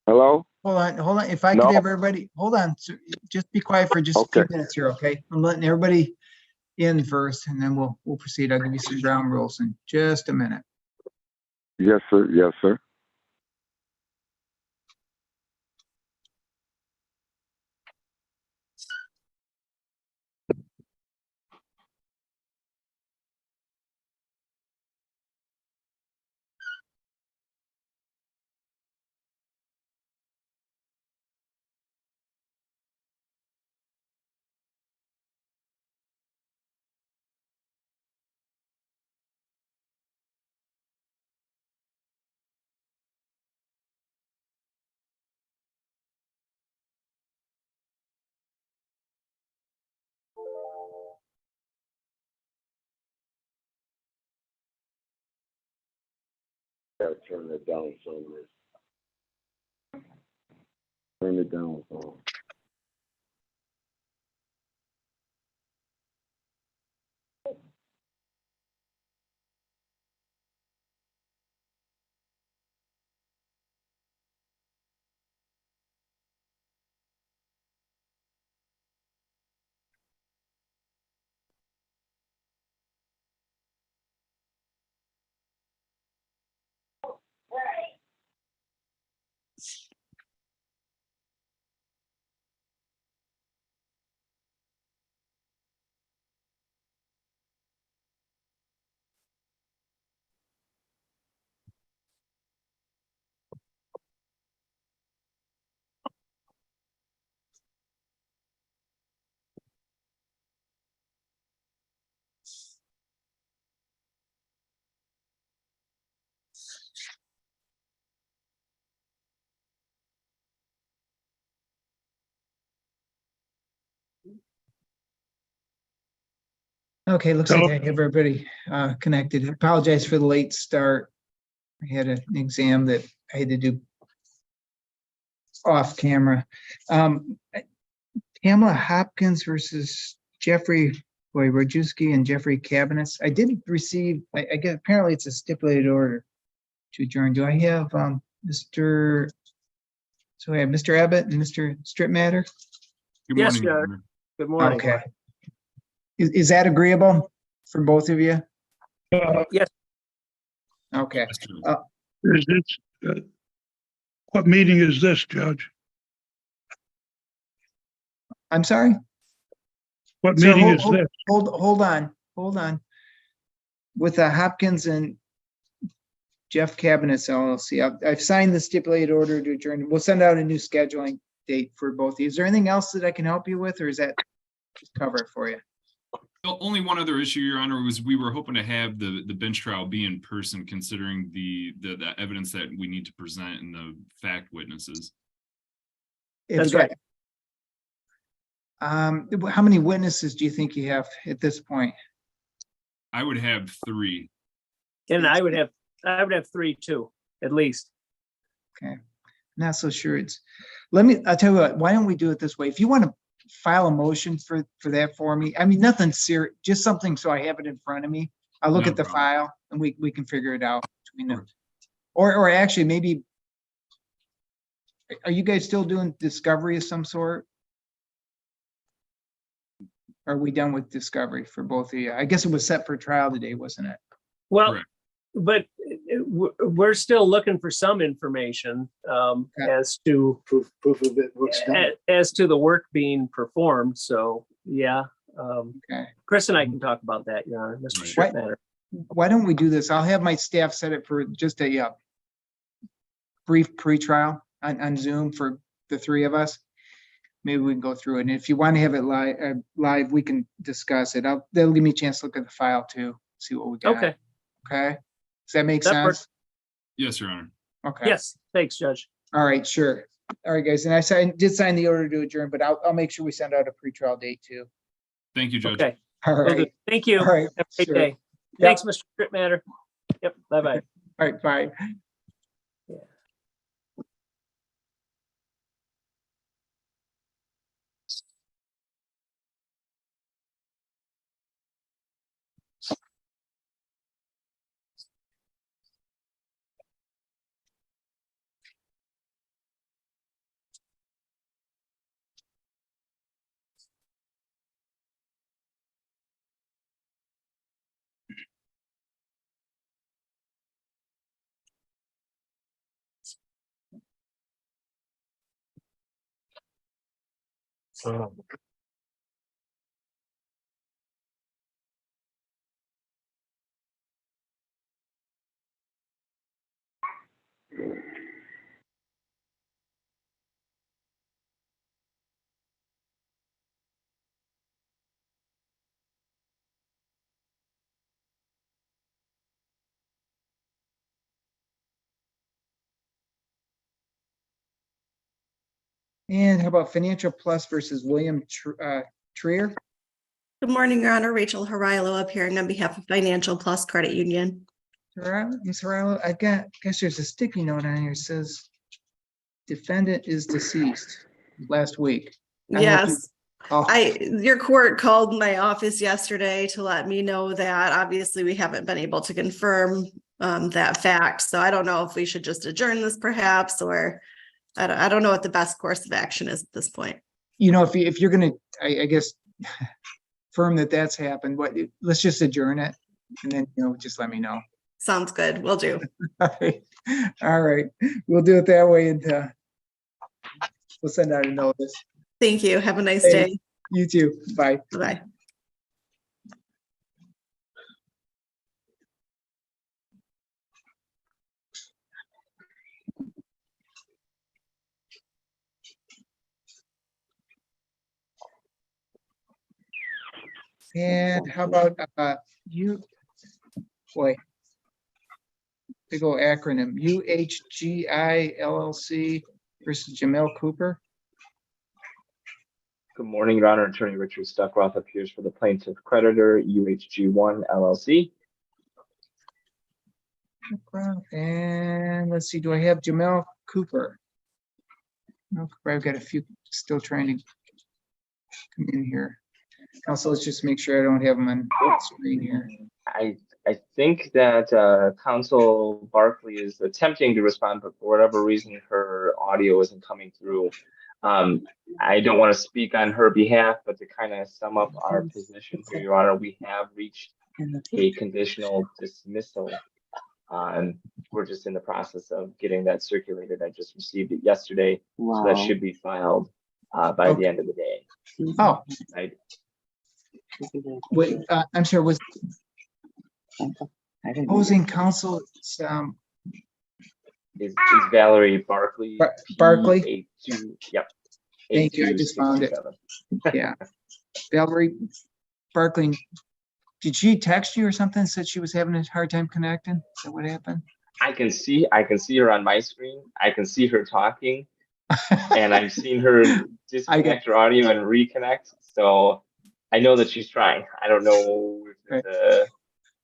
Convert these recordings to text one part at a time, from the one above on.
Hello? Hold on. If I No. could have everybody, hold on. Just be quiet for just a Okay. few minutes here, okay? I'm letting everybody in first, and then we'll proceed. I'll give you some ground rules in just a minute. Yes, sir. Yes, sir. Gotta turn it down somewhere. Turn it down some. Okay, looks like I have everybody connected. I apologize for the late start. I had an exam that I had to do off camera. Pamela Hopkins versus Jeffrey Rojewski and Jeffrey Cabinets. I did receive, I guess apparently it's a stipulated order to adjourn. Do I have Mr. So I have Mr. Abbott and Mr. Stripmatter? Good Yes, morning. Jared. Governor. Good morning. Okay. Is that agreeable for both of you? Yes, Okay. Yes, Judge. Is this, what meeting is this, Judge? I'm sorry? What Sir, meeting is this? Hold on. With Hopkins and Jeff Cabinets LLC, I've signed the stipulated order to adjourn. We'll send out a new scheduling date for both of you. Is there anything else that I can help you with, or is that just cover it for you? Only one other issue, Your Honor, was we were hoping to have the bench trial be in person, considering the evidence that we need to present and the fact witnesses. that's right. How many witnesses do you think you have at this point? I would have 3. And I would have 3 too, at least. Okay, not so sure. I'll tell you what, why don't we do it this way? If you want to file a motion for that for me, I mean, nothing serious, just something so I have it in front of me. I'll look No at the problem. file and we can figure it out between them. Okay. Or actually maybe, are you guys still doing discovery of some sort? Are we done with discovery for both of you? I guess it was set for trial today, wasn't it? Well, Correct. but we're still looking for some information as to Proof of it, what's done. as to the work being performed. So yeah, Okay. Chris and I can talk about that, Your Honor, Mr. Right. Stripmatter. Why don't we do this? I'll have my staff set it for just a brief pre-trial on Zoom for the 3 of us. Maybe we can go through it. And if you want to have it live, we can discuss it. That'll give me a chance to look at the file too, see what we got. Okay. Okay. Does that make That sense? works. Yes, Your Honor. Okay. Yes, thanks, Judge. All right, sure. All right, guys. And I did sign the order to adjourn, but I'll make sure we send out a pre-trial date too. Thank you, Judge. Okay. All Will do. right. Thank you. All right. Have a great Sure. day. Thanks, Mr. Stripmatter. Yep. Bye-bye. All right, bye. And how about Financial Plus versus William Trier? Good morning, Your Honor. Rachel Harilo appearing on behalf of Financial Plus Credit Union. Ms. Harilo, I guess there's a sticky note on here that says defendant is deceased last week. I hope Yes, Oh, your court called my office yesterday to let me know that. Obviously, we haven't been able to confirm that fact. So I don't know if we should just adjourn this perhaps, or I don't know what the best course of action is at this point. you know, if you're gonna, I guess, confirm that that's happened, but let's just adjourn it and then, just let me know. Sounds good. Will do. All right, we'll do it that way, and we'll send out a notice. Thank you. Have a nice Hey. day. You too. Bye. Bye-bye. And how about you? Boy, big old acronym, UHGI LLC versus Jamel Cooper. Good morning, Your Honor. Attorney Richard Stuckroth appears for the plaintiff creditor, UHG1 LLC. And let's see, do I have Jamel Cooper? No, I've got a few still trying to come in here. Also, let's just make sure I don't have them on screen here. I think that Counsel Barkley is attempting to respond, but for whatever reason, her audio isn't coming through. I don't want to speak on her behalf, but to kind of sum up our position here, Your Honor, we have reached a conditional dismissal. We're just in the process of getting that circulated. I just received it yesterday, so that should be filed by the end of the day. Oh, Right? wait, I'm sorry, was opposing counsel, Is Valerie Barkley? Barkley? Yep. Thank you, I just found it. 8267. Yeah. Valerie Barkley, did she text you or something, said she was having a hard time connecting? Is that what happened? I can see her on my screen. I can see her talking, and I've seen her disconnect her audio and reconnect. So I know that she's trying. I don't know if it's a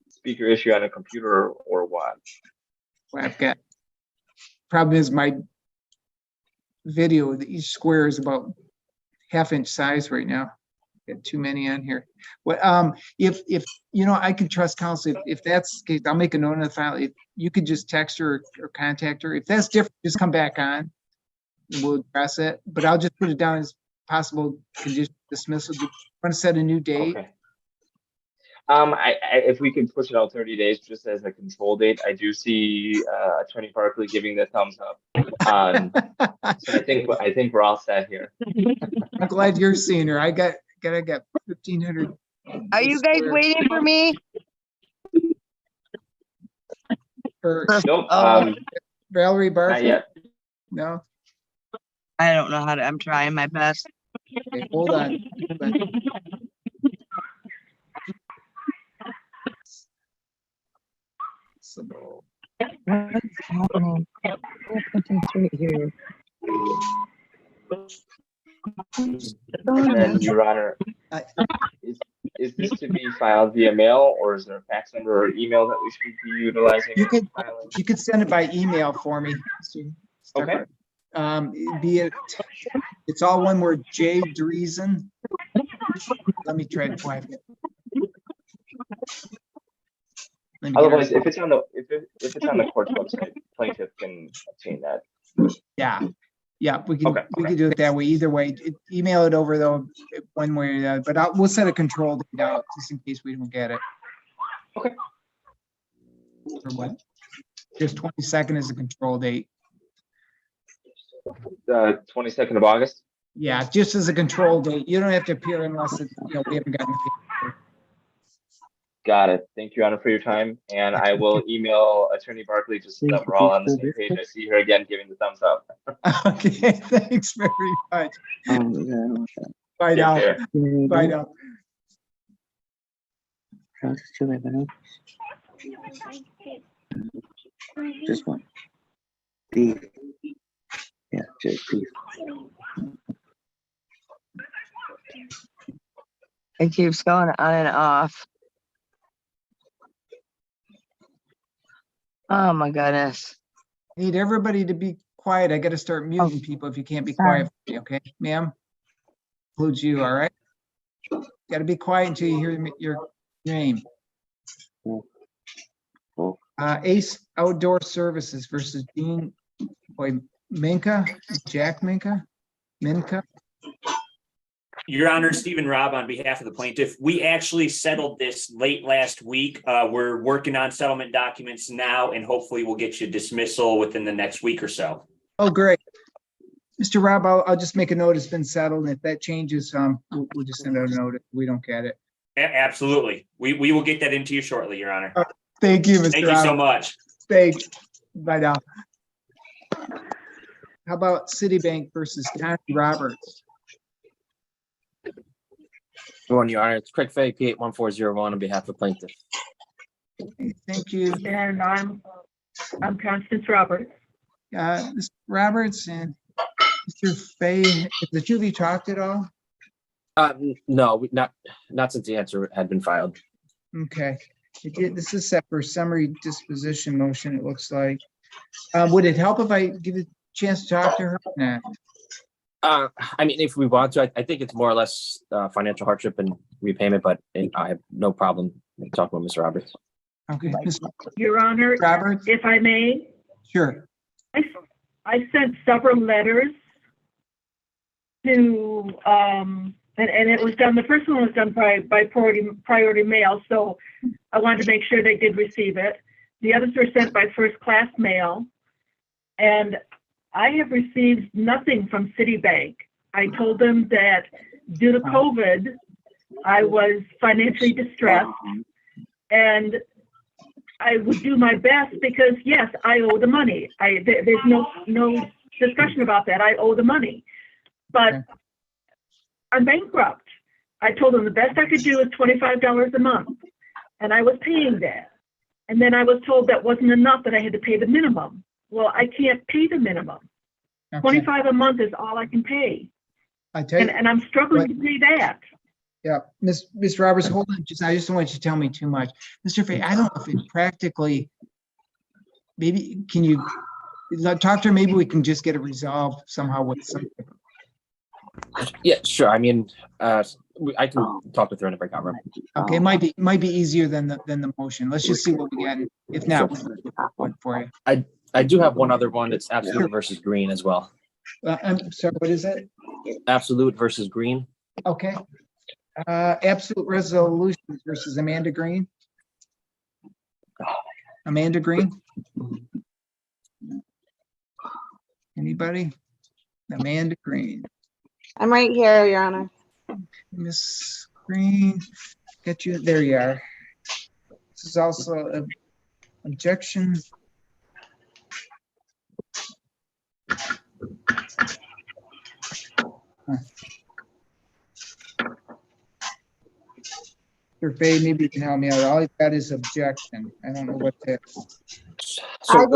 speaker issue on a computer or what. Well, I've got, problem is my video, each square is about half-inch size right now. Got too many on here. Well, if I can trust counsel, if that's the case, I'll make a note of the file. If you could just text her or contact her. If that's different, just come back on and we'll address it. But I'll just put it down as possible condition dismissal. Do you want to set a new date? Okay. If we can push it out 30 days just as a control date, I do see Attorney Barkley giving the thumbs up. So I think we're all set here. I'm glad you're seeing her. I got 1,500. Are you guys waiting for me? Nope. Valerie Not Barkley? yet. No? I don't know how to, I'm trying my best. Okay, hold on. What's happening? Something's right here. And then, Your Honor, is this to be filed via mail, or is there a fax number or email that we should be utilizing? You could filing? You could send it by email for me. Okay. It's all one word, J Dreesen. Let me try to find it. Let me get Otherwise, her- if it's on the court's website, plaintiff can obtain that. Yeah, we Okay, can do it that way. Either way, email it over though, one way or the other, but we'll set a control date out just in case we don't get it. Okay. Or what? Just 22nd is the control date. The 22nd of August. Yeah, just as a control date. You don't have to appear unless it's, we haven't gotten. Got it. Thank you, Your Honor, for your time. And I will email Attorney Barkley just so that we're all on the same page. I see her again giving the thumbs up. Okay, thanks very much. Bye Take now. care. Bye now. Just one. Beef. Yeah, just beef. It keeps going on and off. Oh my goodness. Need everybody to be quiet. I gotta start muting people if you can't be quiet, for me, okay, ma'am? Includes you, all right? Gotta be quiet until you hear your name. Ace Outdoor Services versus Dean Minka, Jack Minka. Your Honor, Stephen Robb on behalf of the plaintiff. We actually settled this late last week. We're working on settlement documents now, and hopefully we'll get you dismissal within the next week or so. Oh, great. Mr. Robb, I'll just make a note. It's been settled. If that changes, we'll just send out a note if we don't get it. Absolutely. We will get that into you shortly, Your Honor. Thank you, Mr. Thank Robb. you so much. Thanks. Bye now. How about Citibank versus Connie Roberts? Good morning, Your Honor. It's Craig Fay, P81401 on behalf of the plaintiff. Thank you. And I'm Constance Roberts. Mr. Roberts and Mr. Fay, have the two of you talked at all? No, not since the answer had been filed. Okay. This is set for summary disposition motion, it looks like. Would it help if I give a chance to talk to her? Nah. I mean, if we want to, I think it's more or less financial hardship and repayment, but I have no problem talking with Mr. Roberts. Okay. Your Honor, Roberts? if I may, Sure. I sent several letters to, and it was done, the first one was done by priority mail, so I wanted to make sure they did receive it. The others were sent by first class mail, and I have received nothing from Citibank. I told them that due to COVID, I was financially distressed, and I would do my best because yes, I owe the money. There's no discussion about that. I owe the money, but I'm bankrupt. I told them the best I could do is $25 a month, and I was paying that. And then I was told that wasn't enough, that I had to pay the minimum. Well, I can't pay the minimum. Okay. $25 a month is all I can pay. I tell you, and I'm struggling to pay that. yeah, Ms. Roberts, hold on. I just don't want you to tell me too much. Mr. Fay, I don't know if it practically, maybe, can you talk to her? Maybe we can just get it resolved somehow with some. Yeah, sure. I mean, I can talk with her in a breakout room. Okay, might be easier than the motion. Let's just see what we get. If not, we'll get one for you. I do have one other one. It's Absolute versus Green as well. I'm sorry, what is it? Absolute versus Green. Okay. Absolute Resolutions versus Amanda Green. Amanda Green. Anybody? Amanda Green. I'm right here, Your Honor. Miss Green, get you, there you are. This is also an objection. Mr. Fay, maybe you can help me out. All I've got is objection. I don't know what that is. So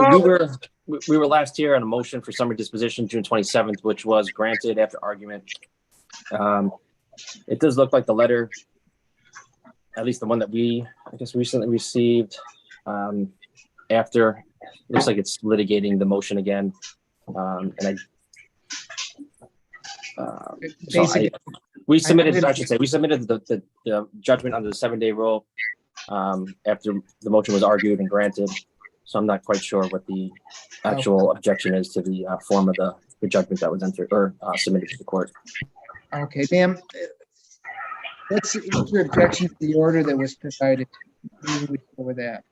we were last here on a motion for summary disposition, June 27th, which was granted after argument. It does look like the letter, at least the one that we, I guess, recently received after, looks like it's litigating the motion again. We submitted, I should say, we submitted the judgment under the 7-day rule after the motion was argued and granted. So I'm not quite sure what the actual objection is to the form of the judgment that was entered or submitted to the court. Okay, ma'am. What's your objection to the order that was provided? Maybe we go with that.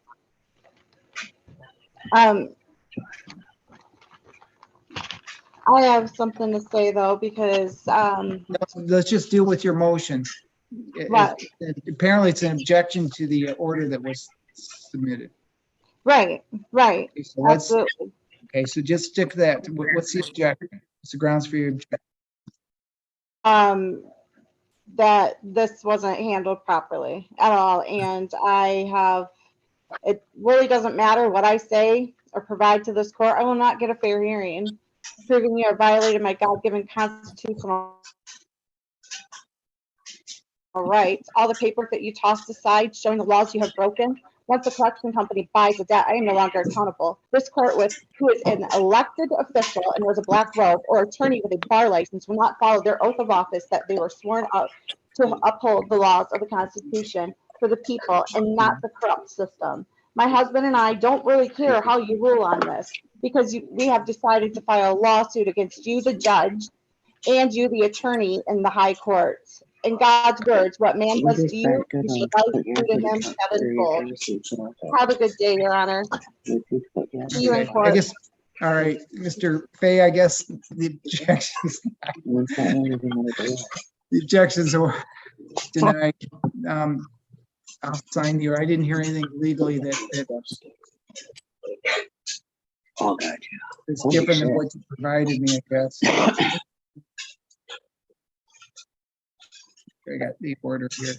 I have something to say though, because, Let's just deal with your motion. Right. Apparently it's an objection to the order that was submitted. right, Okay, so let's, absolutely. okay, so just stick to that. What's the objection? What's the grounds for your objection? That this wasn't handled properly at all. And it really doesn't matter what I say or provide to this court. I will not get a fair hearing, proving you have violated my God-given constitutional rights. All the paperwork that you tossed aside showing the laws you have broken. Once the collection company buys a debt, I am no longer accountable. This court who is an elected official and wears a black robe, or attorney with a bar license, will not follow their oath of office that they were sworn out to uphold the laws of the Constitution for the people and not the corrupt system. My husband and I don't really care how you rule on this, because we have decided to file a lawsuit against you, the judge, and you, the attorney, in the high courts. In God's words, what man does to you, you should life to him sevenfold. Have a good day, Your Honor. See you in I court. guess, all right, Mr. Fay, I guess the objections are denied. I'll sign you. I didn't hear anything legally that Oh, God, yeah. is Holy different than shit. what you provided me, I guess. I got the order here.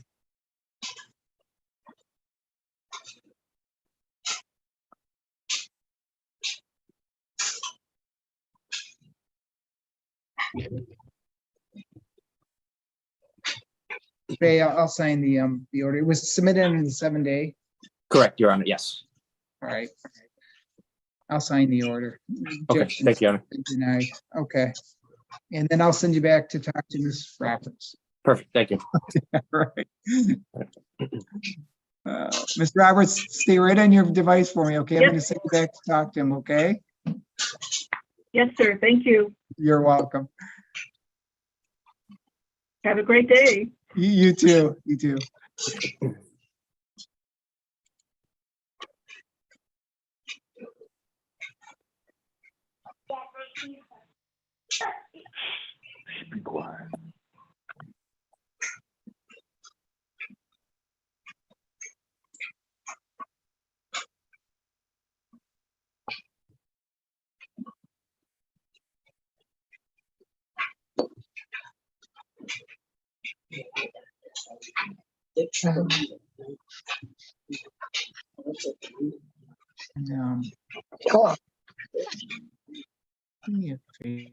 Okay, I'll sign the order. It was submitted under the 7-day. Correct, Your Honor, yes. All right. I'll sign the order. Okay, thank you, Your Honor. Denied. Okay. And then I'll send you back to talk to Ms. Roberts. Perfect, thank you. All right. Ms. Roberts, stay right on your device for me, okay? I'm Yes. going to send you back to talk to him, okay? Yes, sir. Thank you. You're welcome. Have a great day. You too. You too. Be quiet. Um, give me a favor.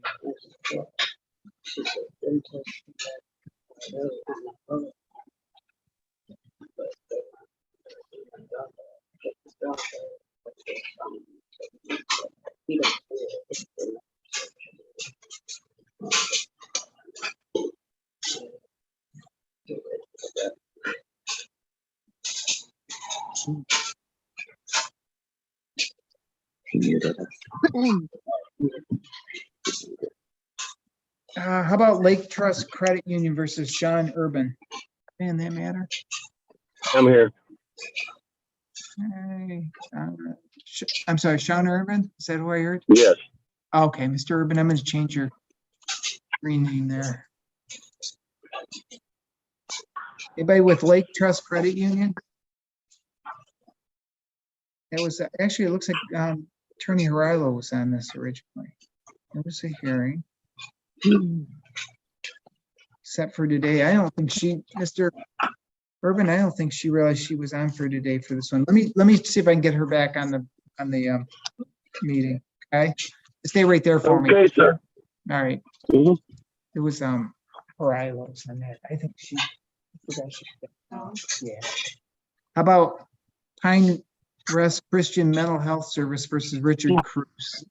How about Lake Trust Credit Union versus Sean Urban? Man, that matter? I'm here. Hey, I'm sorry, Sean Urban? Is that who I heard? Yes. Okay, Mr. Urban, I'm going to change your screen name there. Anybody with Lake Trust Credit Union? It was actually, it looks like Attorney Harilo was on this originally. There was a hearing. Except for today, I don't think Mr. Urban, I don't think she realized she was on for today for this one. Let me see if I can get her back on the meeting. Okay, stay right there for me. Okay, sir. All right. Mhm. It was Harilo was on that. I think she. Yeah. How about Pine Rest Christian Mental Health Service versus Richard Cruz?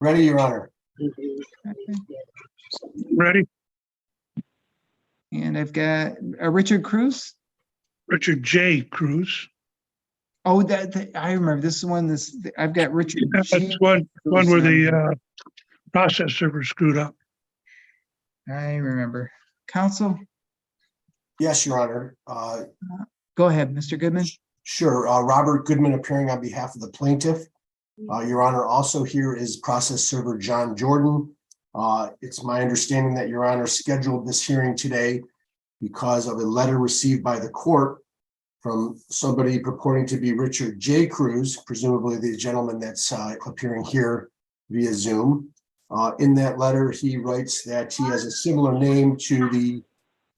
Ready, Your Honor. Ready? And I've got Richard Cruz. Richard J. Cruz. Oh, that I remember. This is one. I've got Richard. That's G. one Cruz where on the here. process server screwed up. I remember. Counsel, Yes, Your Honor. go ahead, Mr. Goodman. Sure. Robert Goodman appearing on behalf of the plaintiff. Your Honor, also here is process server John Jordan. It's my understanding that Your Honor scheduled this hearing today because of a letter received by the court from somebody purporting to be Richard J. Cruz, presumably the gentleman that's appearing here via Zoom. In that letter, he writes that he has a similar name to the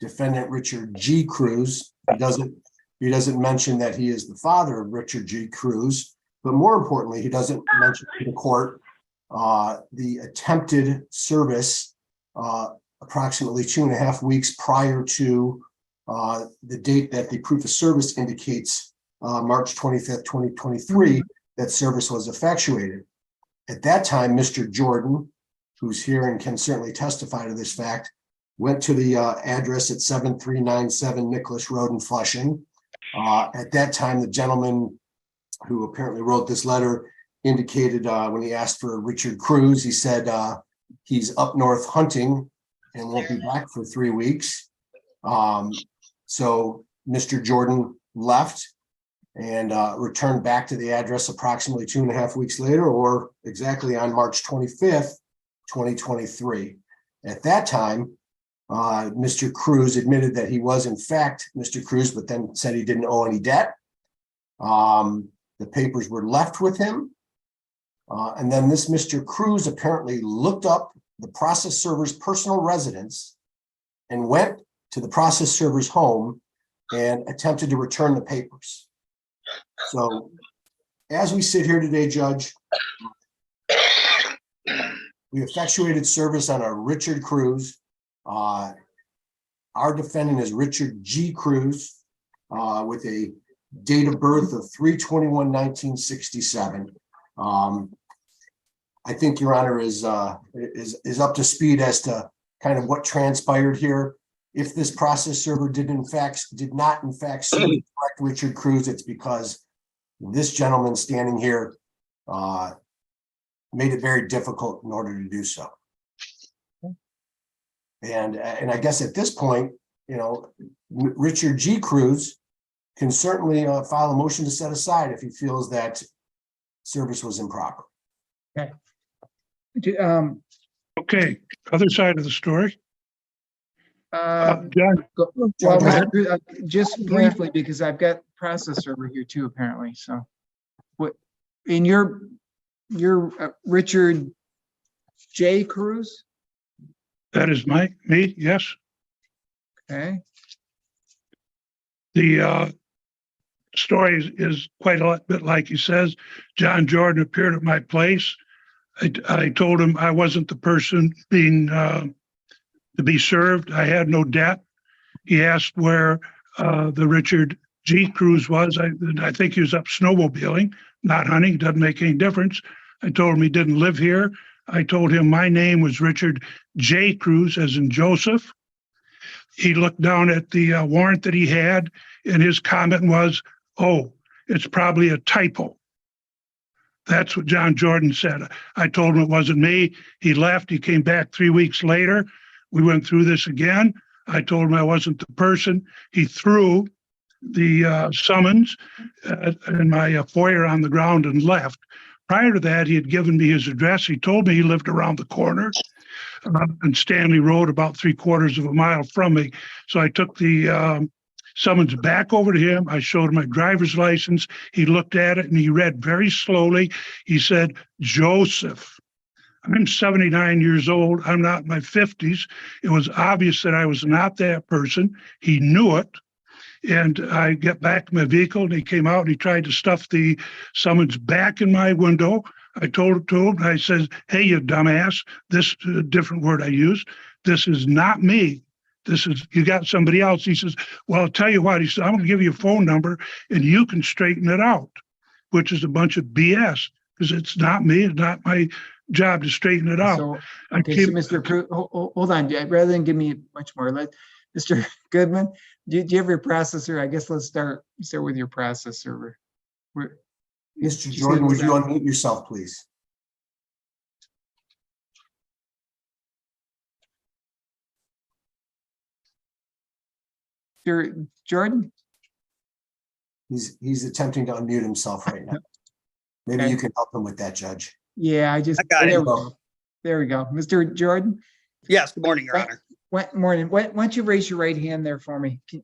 defendant Richard G. Cruz. He doesn't mention that he is the father of Richard G. Cruz, but more importantly, he doesn't mention to the court the attempted service approximately 2.5 weeks prior to the date that the proof of service indicates, March 25th, 2023, that service was effectuated. At that time, Mr. Jordan, who's here and can certainly testify to this fact, went to the address at 7397 Nicholas Road in Flushing. At that time, the gentleman who apparently wrote this letter indicated when he asked for Richard Cruz, he said he's up north hunting and won't be back for 3 weeks. So Mr. Jordan left and returned back to the address approximately 2.5 weeks later, or exactly on March 25th, 2023. At that time, Mr. Cruz admitted that he was in fact Mr. Cruz, but then said he didn't owe any debt. The papers were left with him. And then this Mr. Cruz apparently looked up the process server's personal residence and went to the process server's home and attempted to return the papers. So as we sit here today, Judge, we effectuated service on a Richard Cruz. Our defendant is Richard G. Cruz with a date of birth of 3/21/1967. I think Your Honor is up to speed as to kind of what transpired here. If this process server did not in fact see correct Richard Cruz, it's because this gentleman standing here made it very difficult in order to do so. And I guess at this point, you know, Richard G. Cruz can certainly file a motion to set aside if he feels that service was improper. Okay. Okay, other side of the story. John, Well, just briefly, because I've got process server here too, apparently. So, what in your Richard J. Cruz? that is me, yes. Okay. The story is quite a bit like he says. John Jordan appeared at my place. I told him I wasn't the person being to be served. I had no debt. He asked where the Richard G. Cruz was. I think he was up snowmobiling, not hunting. Doesn't make any difference. I told him he didn't live here. I told him my name was Richard J. Cruz, as in Joseph. He looked down at the warrant that he had, and his comment was, "Oh, it's probably a typo." That's what John Jordan said. I told him it wasn't me. He left. He came back 3 weeks later. We went through this again. I told him I wasn't the person. He threw the summons in my foyer on the ground and left. Prior to that, he had given me his address. He told me he lived around the corner on Stanley Road, about 3/4 of a mile from me. So I took the summons back over to him. I showed him my driver's license. He looked at it and he read very slowly. He said, "Joseph." I'm 79 years old. I'm not in my 50s. It was obvious that I was not that person. He knew it. And I get back to my vehicle and he came out and he tried to stuff the summons back in my window. I told it to him. I said, "Hey, you dumbass," this different word I used. "This is not me. This is, you got somebody else." He says, "Well, I'll tell you what." He said, "I'm going to give you a phone number and you can straighten it out," which is a bunch of BS because it's not me. It's not my job to straighten it out. So, okay, so Mr. Cruz, hold on. Rather than give me much more, Mr. Goodman, do you have your processor? I guess let's start with your process server. Mr. Jordan, would you unmute yourself, please? Jordan? He's attempting to unmute himself right now. Maybe Okay. you can help him with that, Judge. Yeah, I got it. there we go. There we go. Mr. Jordan? Yes, good morning, Your Honor. Morning. Why don't you raise your right hand there for me? Do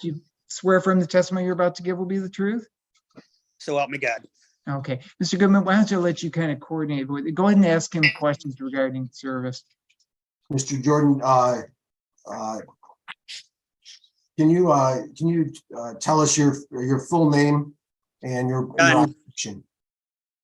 you swear from the testimony you're about to give will be the truth? So help me God. Okay. Mr. Goodman, why don't you let you kind of coordinate with it? Go ahead and ask him questions regarding service. Mr. Jordan, can you tell us your full name and your occupation?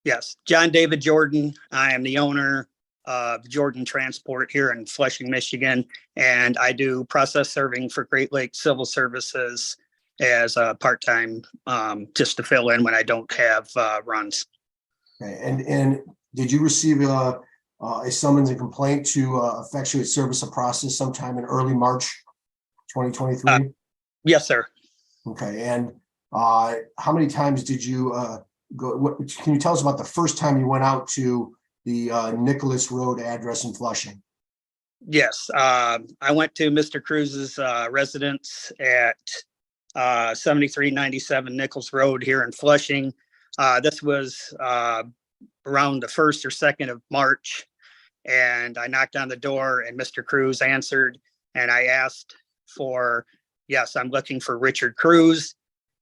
Yes, John David Jordan. I am the owner of Jordan Transport here in Flushing, Michigan, and I do process serving for Great Lakes Civil Services as a part-time, just to fill in when I don't have runs. Okay, and did you receive a summons and complaint to effectuate service of process sometime in early March 2023? Yes, sir. Okay, and how many times did you go? Can you tell us about the first time you went out to the Nicholas Road address in Flushing? Yes, I went to Mr. Cruz's residence at 7397 Nichols Road here in Flushing. This was around the 1st or 2nd of March, and I knocked on the door and Mr. Cruz answered, and I asked for, yes, I'm looking for Richard Cruz.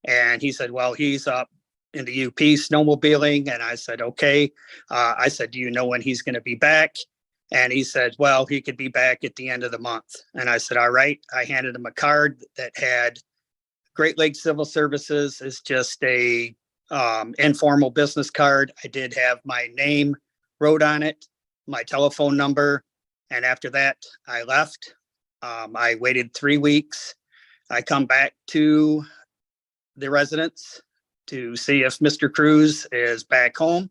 And he said, well, he's up in the UP snowmobiling. And I said, okay. I said, do you know when he's going to be back? And he said, well, he could be back at the end of the month. And I said, all right. I handed him a card that had Great Lakes Civil Services is just a informal business card. I did have my name wrote on it, my telephone number. And after that, I left. I waited 3 weeks. I come back to the residence to see if Mr. Cruz is back home.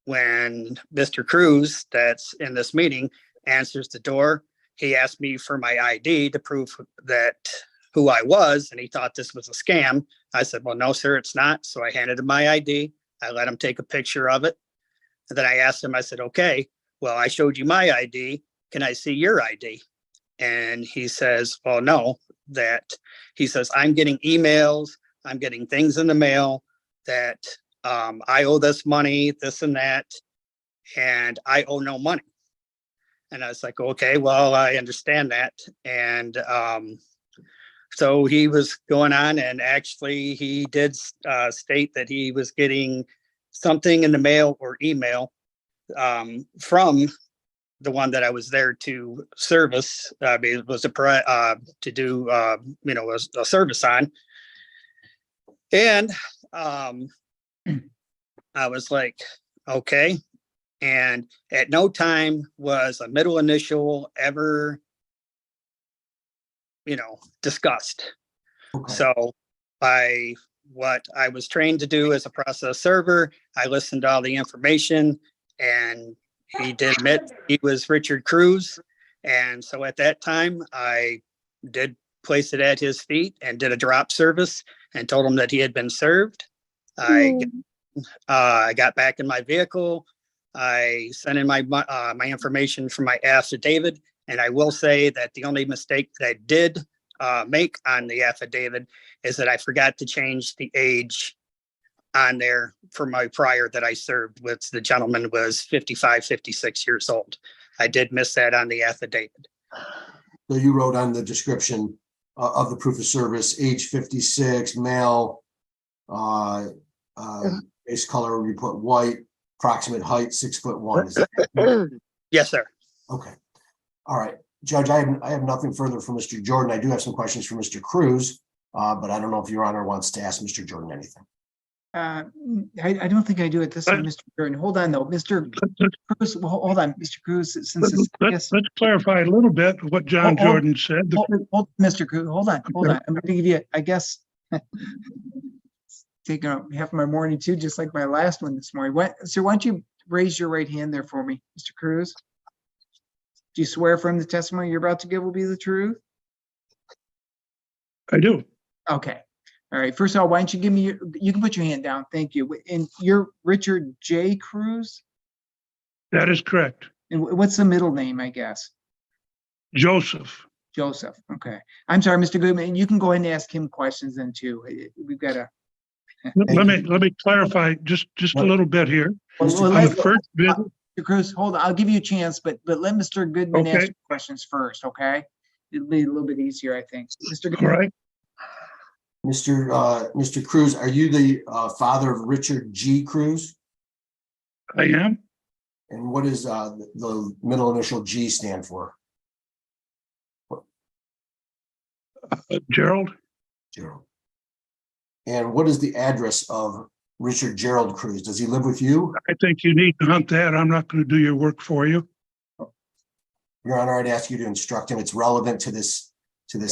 When Mr. Cruz, that's in this meeting, answers the door, he asked me for my ID to prove that who I was, and he thought this was a scam. I said, well, no, sir, it's not. So I handed him my ID. I let him take a picture of it. And then I asked him, I said, okay, well, I showed you my ID. Can I see your ID? And he says, well, no, he says, I'm getting emails, I'm getting things in the mail that I owe this money, this and that, and I owe no money. And I was like, okay, well, I understand that. And so he was going on, and actually he did state that he was getting something in the mail or email from the one that I was there to service. It was to do, a service on. And I was like, okay. And at no time was a middle initial ever, discussed. Okay. So what I was trained to do as a process server, I listened to all the information, and he did admit he was Richard Cruz. And so at that time, I did place it at his feet and did a drop service and told him that he had been served. I got back in my vehicle. I sent in my information for my affidavit. And I will say that the only mistake that I did make on the affidavit is that I forgot to change the age on there for my prior that I served with. The gentleman was 55, 56 years old. I did miss that on the affidavit. So you wrote on the description of the proof of service, age 56, male, base color, you put white, approximate height, 6'1". Is that Yes, sir. okay? All right, Judge, I have nothing further for Mr. Jordan. I do have some questions for Mr. Cruz, but I don't know if Your Honor wants to ask Mr. Jordan anything. I don't think I do at this time, Mr. Jordan. Hold on, though, Mr. Cruz. Well, hold on, Mr. Cruz. Since Let's clarify a little bit what John Jordan said. Mr. Cruz, hold on. I'm going to give you, I guess, taking up half of my morning too, just like my last one this morning. Sir, why don't you raise your right hand there for me, Mr. Cruz? Do you swear from the testimony you're about to give will be the truth? I do. Okay. All right. First of all, why don't you give me you can put your hand down. Thank you. And you're Richard J. Cruz? That is correct. And what's the middle name, I guess? Joseph. Joseph. Okay. I'm sorry, Mr. Goodman. You can go ahead and ask him questions then too. We've got to Let me clarify just a little bit here. Well, On the first visit, Mr. Cruz, hold on, I'll give you a chance, but let Mr. Goodman ask Okay. you questions first, okay? It'll be a little bit easier, I think. Mr. all Goodman, right, Mr. Cruz, are you the father of Richard G. Cruz? I am. And what does the middle initial G stand for? Gerald, Gerald. And what is the address of Richard Gerald Cruz? Does he live with you? I think you need to hunt that. I'm not going to do your work for you. Your Honor, I'd ask you to instruct him. It's relevant to this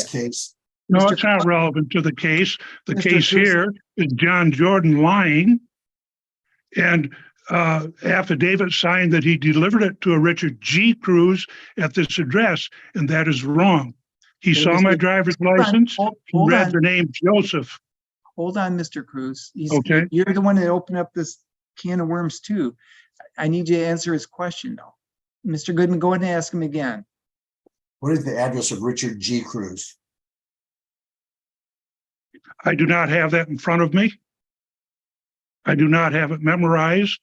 case. No, Mr. it's not relevant to the case. The Mr. case Cruz. here is John Jordan lying and affidavit signed that he delivered it to a Richard G. Cruz at this address, and that is wrong. He Hey, saw my Mr. driver's hold on, license. hold- He hold read on. the name Joseph. Hold on, Mr. Cruz. Okay. You're the one that opened up this can of worms too. I need you to answer his question though. Mr. Goodman, go ahead and ask him again. What is the address of Richard G. Cruz? I do not have that in front of me. I do not have it memorized,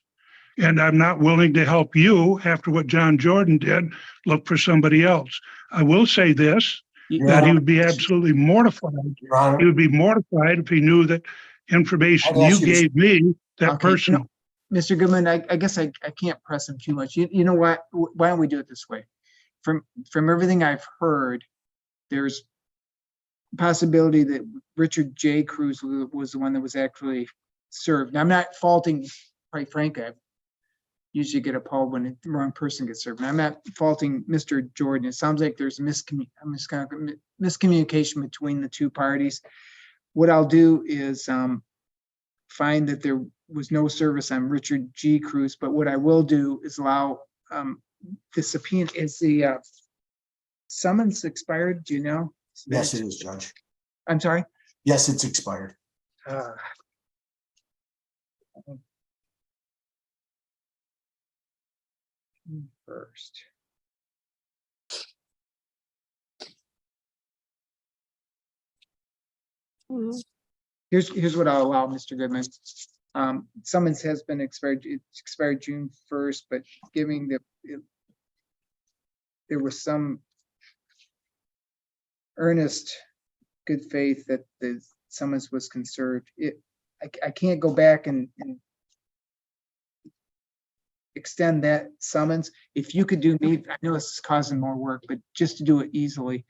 and I'm not willing to help you after what John Jordan did, look for somebody else. I will say this, Your that he Honor, would be absolutely mortified. Your Honor, He would be mortified if he knew that information I'd ask you you to- gave me, that Okay, person. Mr. Goodman, I guess I can't press him too much. You know what? Why don't we do it this way? From everything I've heard, there's a possibility that Richard J. Cruz was the one that was actually served. Now, I'm not faulting, quite frankly, I usually get appalled when the wrong person gets served. And I'm not faulting Mr. Jordan. It sounds like there's a miscommunication between the two parties. What I'll do is find that there was no service on Richard G. Cruz, but what I will do is allow the subpoena. Is the summons expired? Do you know? yes, it is, Judge. I'm sorry? Yes, it's expired. First. Here's what I'll allow, Mr. Goodman. Summons has been expired. It's expired June 1st, but giving there was some earnest good faith that the summons was conserved. I can't go back and extend that summons. If you could do me, I know this is causing more work, but just to do it easily,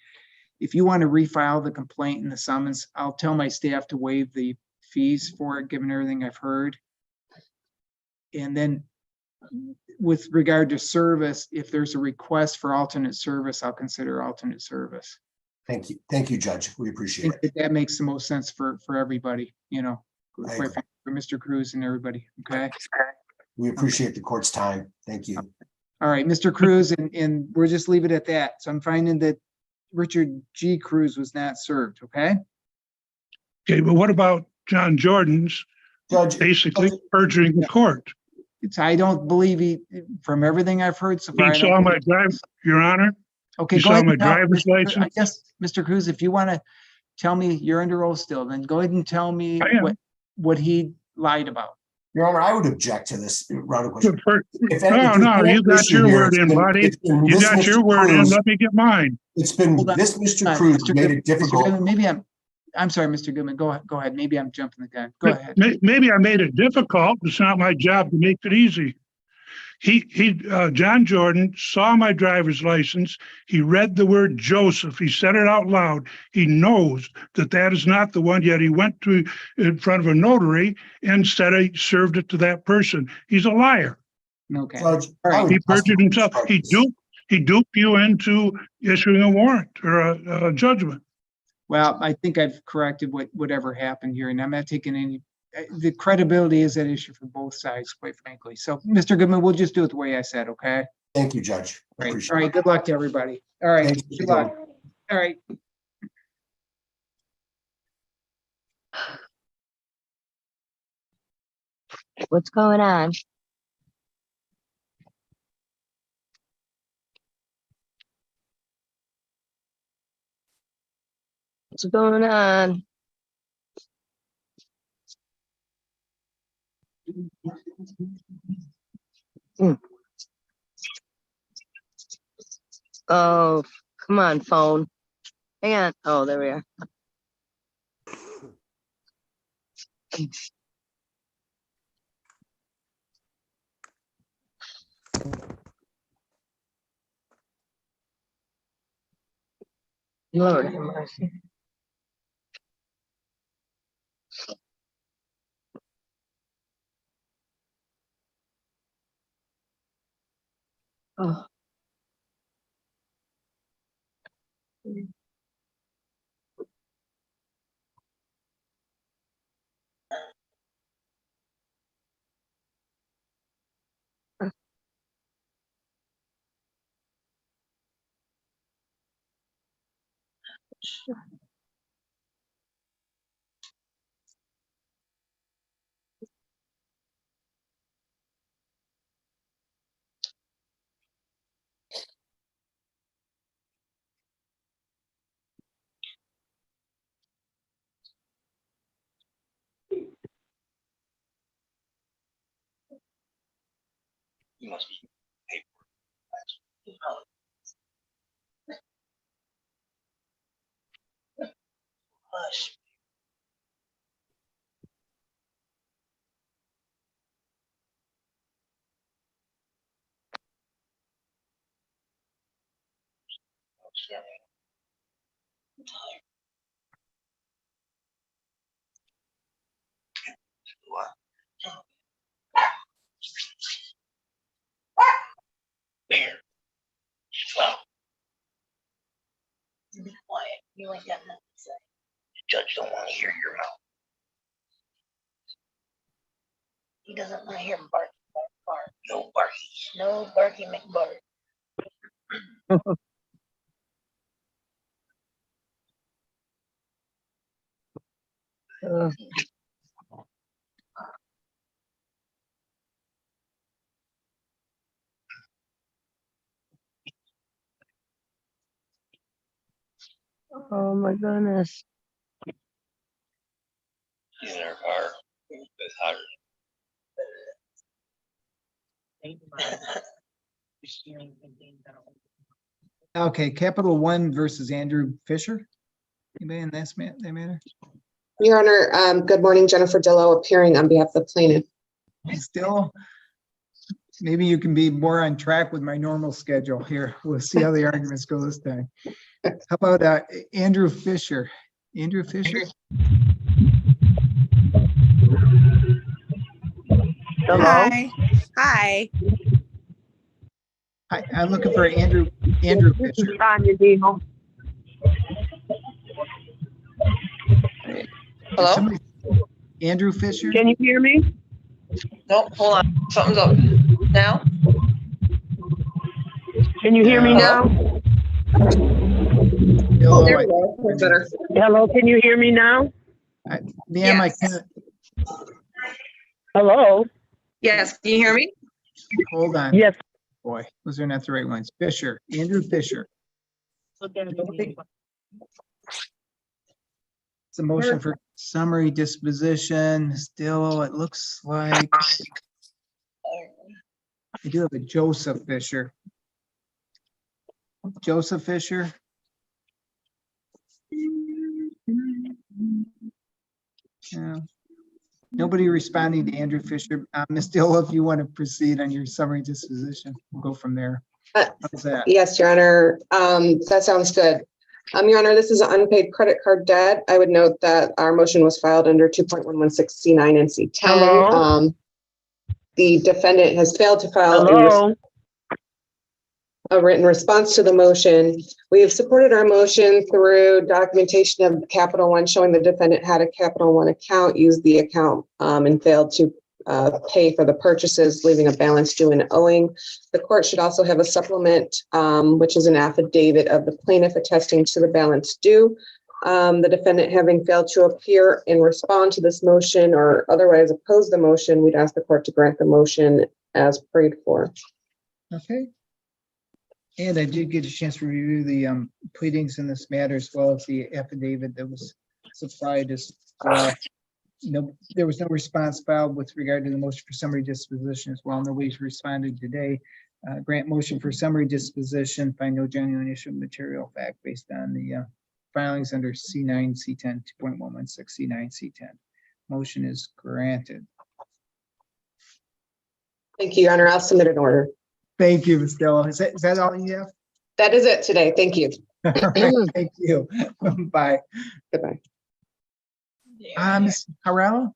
if you want to refile the complaint and the summons, I'll tell my staff to waive the fees for it, given everything I've heard. And then with regard to service, if there's a request for alternate service, I'll consider alternate service. Thank you. Thank you, Judge. We I appreciate think that makes the most sense for everybody, you know, I quite agree. frankly, for Mr. Cruz and everybody, okay? We appreciate the court's time. Thank you. All right, Mr. Cruz, and we'll just leave it at that. So I'm finding that Richard G. Cruz was not served, okay? Okay, but what about John Jordan's Judge, basically perjuring the court? I don't believe from everything I've heard so far. He saw my drive, Your Honor. Okay, You go saw ahead. my and tell- driver's Mr. license? I guess, Mr. Cruz, if you want to tell me you're under oath still, then go ahead and tell me I am. what he lied about. Your Honor, I would object to this round of questions. If any- No, if there's no, any you got issue your here, word it's in, been- buddy. it's been You this got your Mr. word in, Cruz- let me get mine. It's been Hold on. this Mr. Hold on, Cruz Mr. made Goodman, it difficult. Mr. Goodman, maybe I'm sorry, Mr. Goodman, go ahead. Maybe I'm jumping the gun. Go ahead. Maybe I made it difficult. It's not my job to make it easy. John Jordan saw my driver's license. He read the word Joseph. He said it out loud. He knows that that is not the one, yet he went in front of a notary and said he served it to that person. He's a liar. Okay. Judge, All right. He perjured himself. He duped you into issuing a warrant or a judgment. Well, I think I've corrected whatever happened here, and I'm not taking any, the credibility is at issue for both sides, quite frankly. So, Mr. Goodman, we'll just do it the way I said, okay? Thank you, Judge. I Right. appreciate All right, good luck to everybody. All right, Thank you, good luck. All right. What's going on? What's going on? Oh, come on, phone. Hang on. Oh, there we are. Lord have mercy. Oh. You must be hush. Bear. Slow. Be quiet. You ain't got nothing to say. The judge don't want to hear your mouth. He doesn't want to hear bark, bark, bark. No barky. No barky McBark. Oh my goodness. He's in her car. It's hotter. Okay, Capital One versus Andrew Fisher. Anybody in that matter? Your Honor, good morning, Jennifer Dillow, appearing on behalf of the plaintiff. Still, maybe you can be more on track with my normal schedule here. We'll see how the arguments go this time. How about Andrew Fisher? Andrew Fisher? Hello? Hi. Hi. Hi, I'm looking for Andrew Fisher. Hello? Andrew Fisher? Can you hear me? Nope, hold on. Something's up. Now? Can you hear me now? Oh, there we go. That's better. Hello, can you hear me now? Ma'am, I can't. Hello? Yes, can you hear me? Hold on. Yes. Boy, those are not the right ones. Fisher, Andrew Fisher. It's a motion for summary disposition. Still, it looks like I do have a Joseph Fisher. Joseph Fisher. Yeah. Nobody responding to Andrew Fisher. Ms. Dillow, if you want to proceed on your summary disposition, we'll go from there. How's that? Yes, Your Honor. That sounds good. Your Honor, this is an unpaid credit card debt. I would note that our motion was filed under 2.116C9 and C10. Hello? The defendant has failed to file Hello? a written response to the motion. We have supported our motion through documentation of Capital One showing the defendant had a Capital One account, used the account, and failed to pay for the purchases, leaving a balance due and owing. The court should also have a supplement, which is an affidavit of the plaintiff attesting to the balance due. The defendant having failed to appear and respond to this motion or otherwise oppose the motion, we'd ask the court to grant the motion as prayed for. Okay. And I did get a chance to review the pleadings in this matter as well as the affidavit that was supplied as well. no, there was no response filed with regard to the motion for summary disposition as well. Nobody's responded today. Grant motion for summary disposition, find no genuine issue of material fact based on the filings under C9, C10, 2.116, C9, C10. Motion is granted. Thank you, Your Honor. I'll submit an order. Thank you, Ms. Dillon. Is that all you have? That is it today. Thank you. All right, thank you. Bye. Goodbye. Ms. Harrell?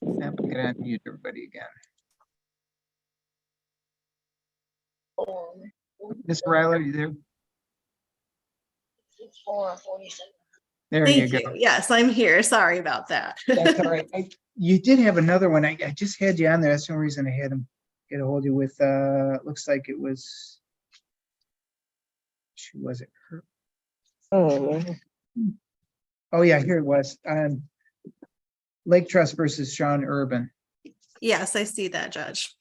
I'm gonna unmute everybody again. Ms. Harrell, are you there? 4:47. There you Thank go. you. Yes, I'm here. Sorry about that. That's all right. You did have another one. I just had you on there. That's the only reason I had him get a hold of you with, looks like it was, who was it? Her? Oh yeah, here it was. Lake Trust versus Sean Urban. Yes, I see that, Judge.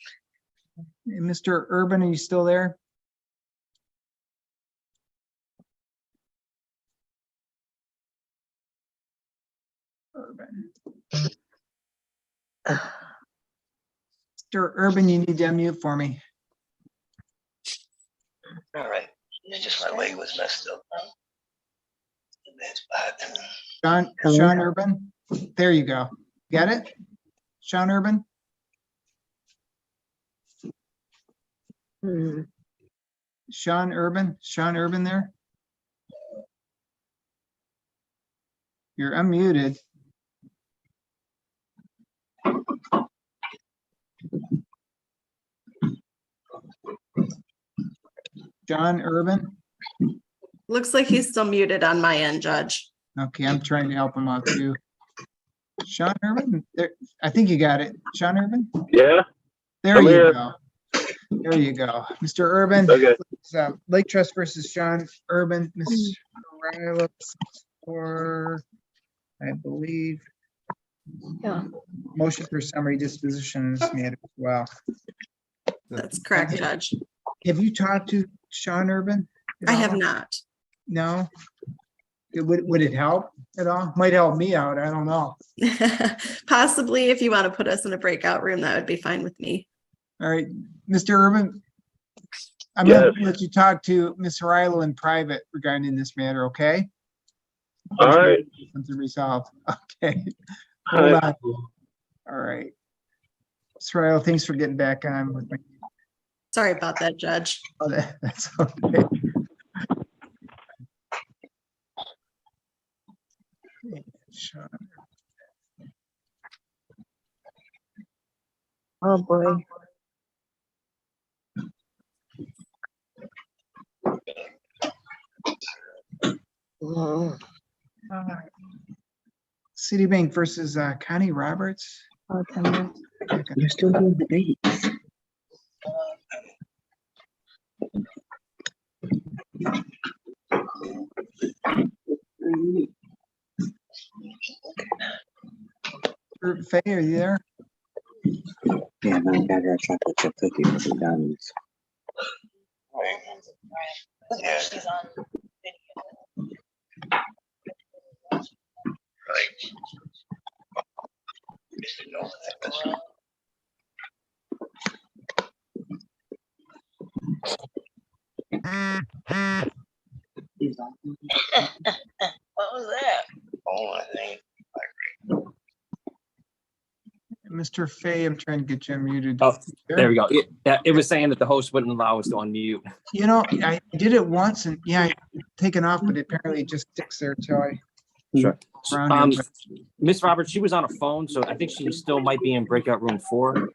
Mr. Urban, are you still there? Urban. Mr. Urban, you need to unmute for me. All right. It's just my leg was messed up. Sean Urban. There you go. Get it? Sean Urban? Sean Urban there? You're unmuted. John Urban? Looks like he's still muted on my end, Judge. Okay, I'm trying to help him out too. Sean Urban? There, I think you got it. Sean Urban? Yeah. There I'm you here. go. There you go. Mr. Urban. Okay. Lake Trust versus Sean Urban. Ms. Riley for, I believe, motion for summary disposition is made as well. That's correct, Judge. Have you talked to Sean Urban? I have not. No? Would it help at all? Might help me out. I don't know. Possibly, if you want to put us in a breakout room, that would be fine with me. All right, Mr. Urban, I'm going to let you talk to Ms. Rilo in private regarding this matter, okay? All right. Something resolved. Okay. All Hold right. on. All right. Ms. Rilo, thanks for getting back on with me. Sorry about that, Judge. Oh, that's okay. Sean. Oh, boy. Citibank versus Connie Roberts. Okay. You're still doing the dates. Faye, are you there? Yeah, I got her a chocolate chip cookie with the Goggins. Yeah, she's on video. Right. What was that? Oh, I think. Mr. Fay, I'm trying to get you unmuted. Oh, there we go. It was saying that the host wouldn't allow us to unmute. You know, I did it once and yeah, I taken off, but apparently it just sticks there till I. Sure. Around here, but- Miss Roberts, she was on a phone, so I think she still might be in breakout room 4.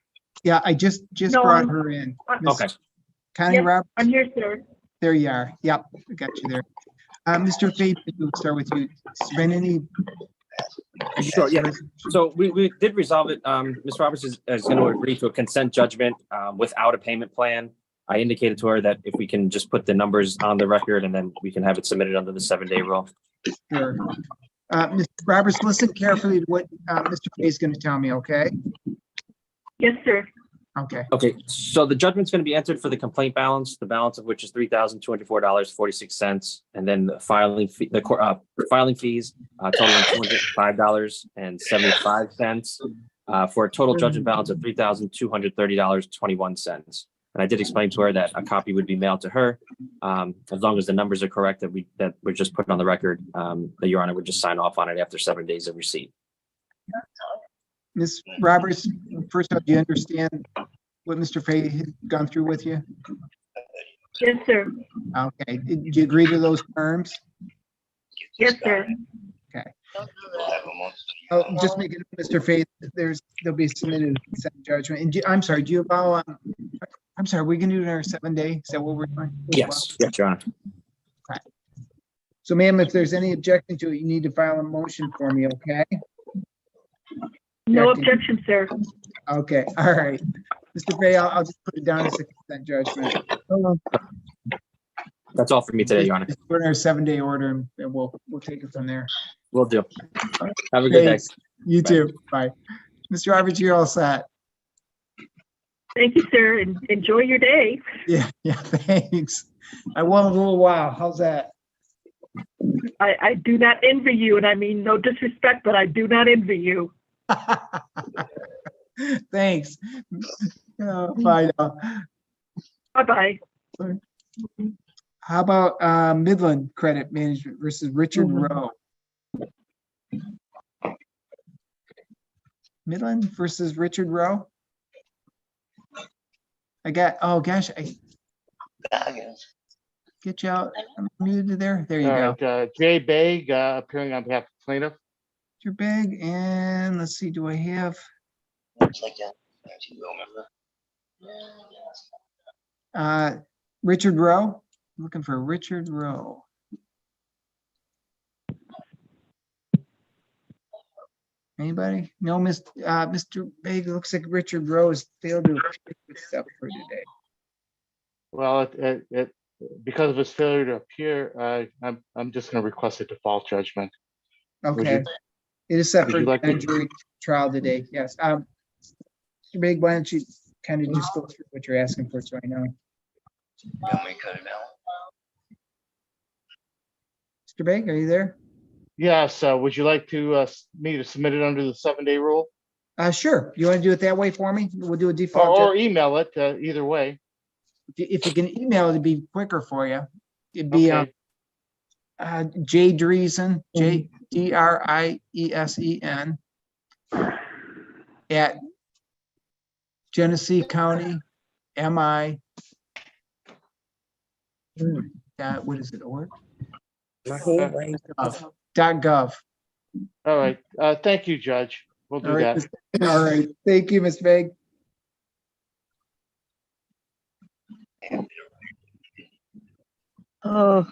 Yeah, I just No, brought I'm- her in. Okay. Connie Yep, Roberts, I'm here, sir. there you are. Yep, I got you there. Mr. Fay, we'll start with you. Has there been any? Sure, yeah. So we did resolve it. Ms. Roberts is going to agree to a consent judgment without a payment plan. I indicated to her that if we can just put the numbers on the record and then we can have it submitted under the 7-day rule. Sure. Ms. Roberts, listen carefully to what Mr. Fay is going to tell me, okay? Yes, sir. Okay, Okay, so the judgment's gonna be entered for the complaint balance, the balance of which is $3,204.46, and then the filing fee, filing fees, totaling $205.75, for a total judgment balance of $3,230.21. And I did explain to her that a copy would be mailed to her, as long as the numbers are correct that we're just putting on the record, that Your Honor would just sign off on it after 7 days of receipt. Ms. Roberts, first off, do you understand what Mr. Fay had gone through with you? Yes, sir. Okay, do you agree to those terms? Yes, sir. Okay. Oh, just make it, Mr. Fay, there'll be submitted consent judgment. And I'm sorry, do you allow, I'm sorry, we can do it in our 7 day? Is that what we're doing? Yes, yes, Your Honor. Okay. So ma'am, if there's any objection to it, you need to file a motion for me, okay? No objection, sir. Okay, all right. Mr. Fay, I'll just put it down as a consent judgment. That's all for me today, Your Honor. Put in our 7 day order and we'll take it from there. Will do. Have a good day. Thanks. You too. Bye. Mr. Roberts, you're all set. Thank you, sir, and enjoy your day. Yeah, thanks. I will in a little while. How's that? I do not envy you, and I mean no disrespect, but I do not envy you. Thanks. Bye now. Bye-bye. How about Midland Credit Management versus Richard Rowe? Midland versus Richard Rowe? I got, oh gosh, get you out. I'm muted there. There you All go. right, Jay Begg, appearing on behalf of plaintiff. Your bag, and let's see, do I have? Looks like that. Remember? Richard Rowe? Looking for Richard Rowe. Anybody? No, Mr. Big, looks like Richard Rowe has failed to appear stuff for today. Well, because of his failure to appear, I'm just going to request a default judgment. Okay. It is set would for you like to- jury trial today. Yes. Mr. Big, why don't you kind of just go through what you're asking for right now? Want me to cut it out? Mr. Big, are you there? Yes, would you like to me to submit it under the 7 day rule? Sure. You want to do it that way for me? We'll do a default. Or email it, either way. If you can email it, it'd be quicker for you. It'd be Okay. J Dreesen, JDRIESEN at Genesee County MI. What is it? Org? .gov. All right. Thank you, Judge. We'll do All right. that. All right. Thank you, Ms. Vague. Oh,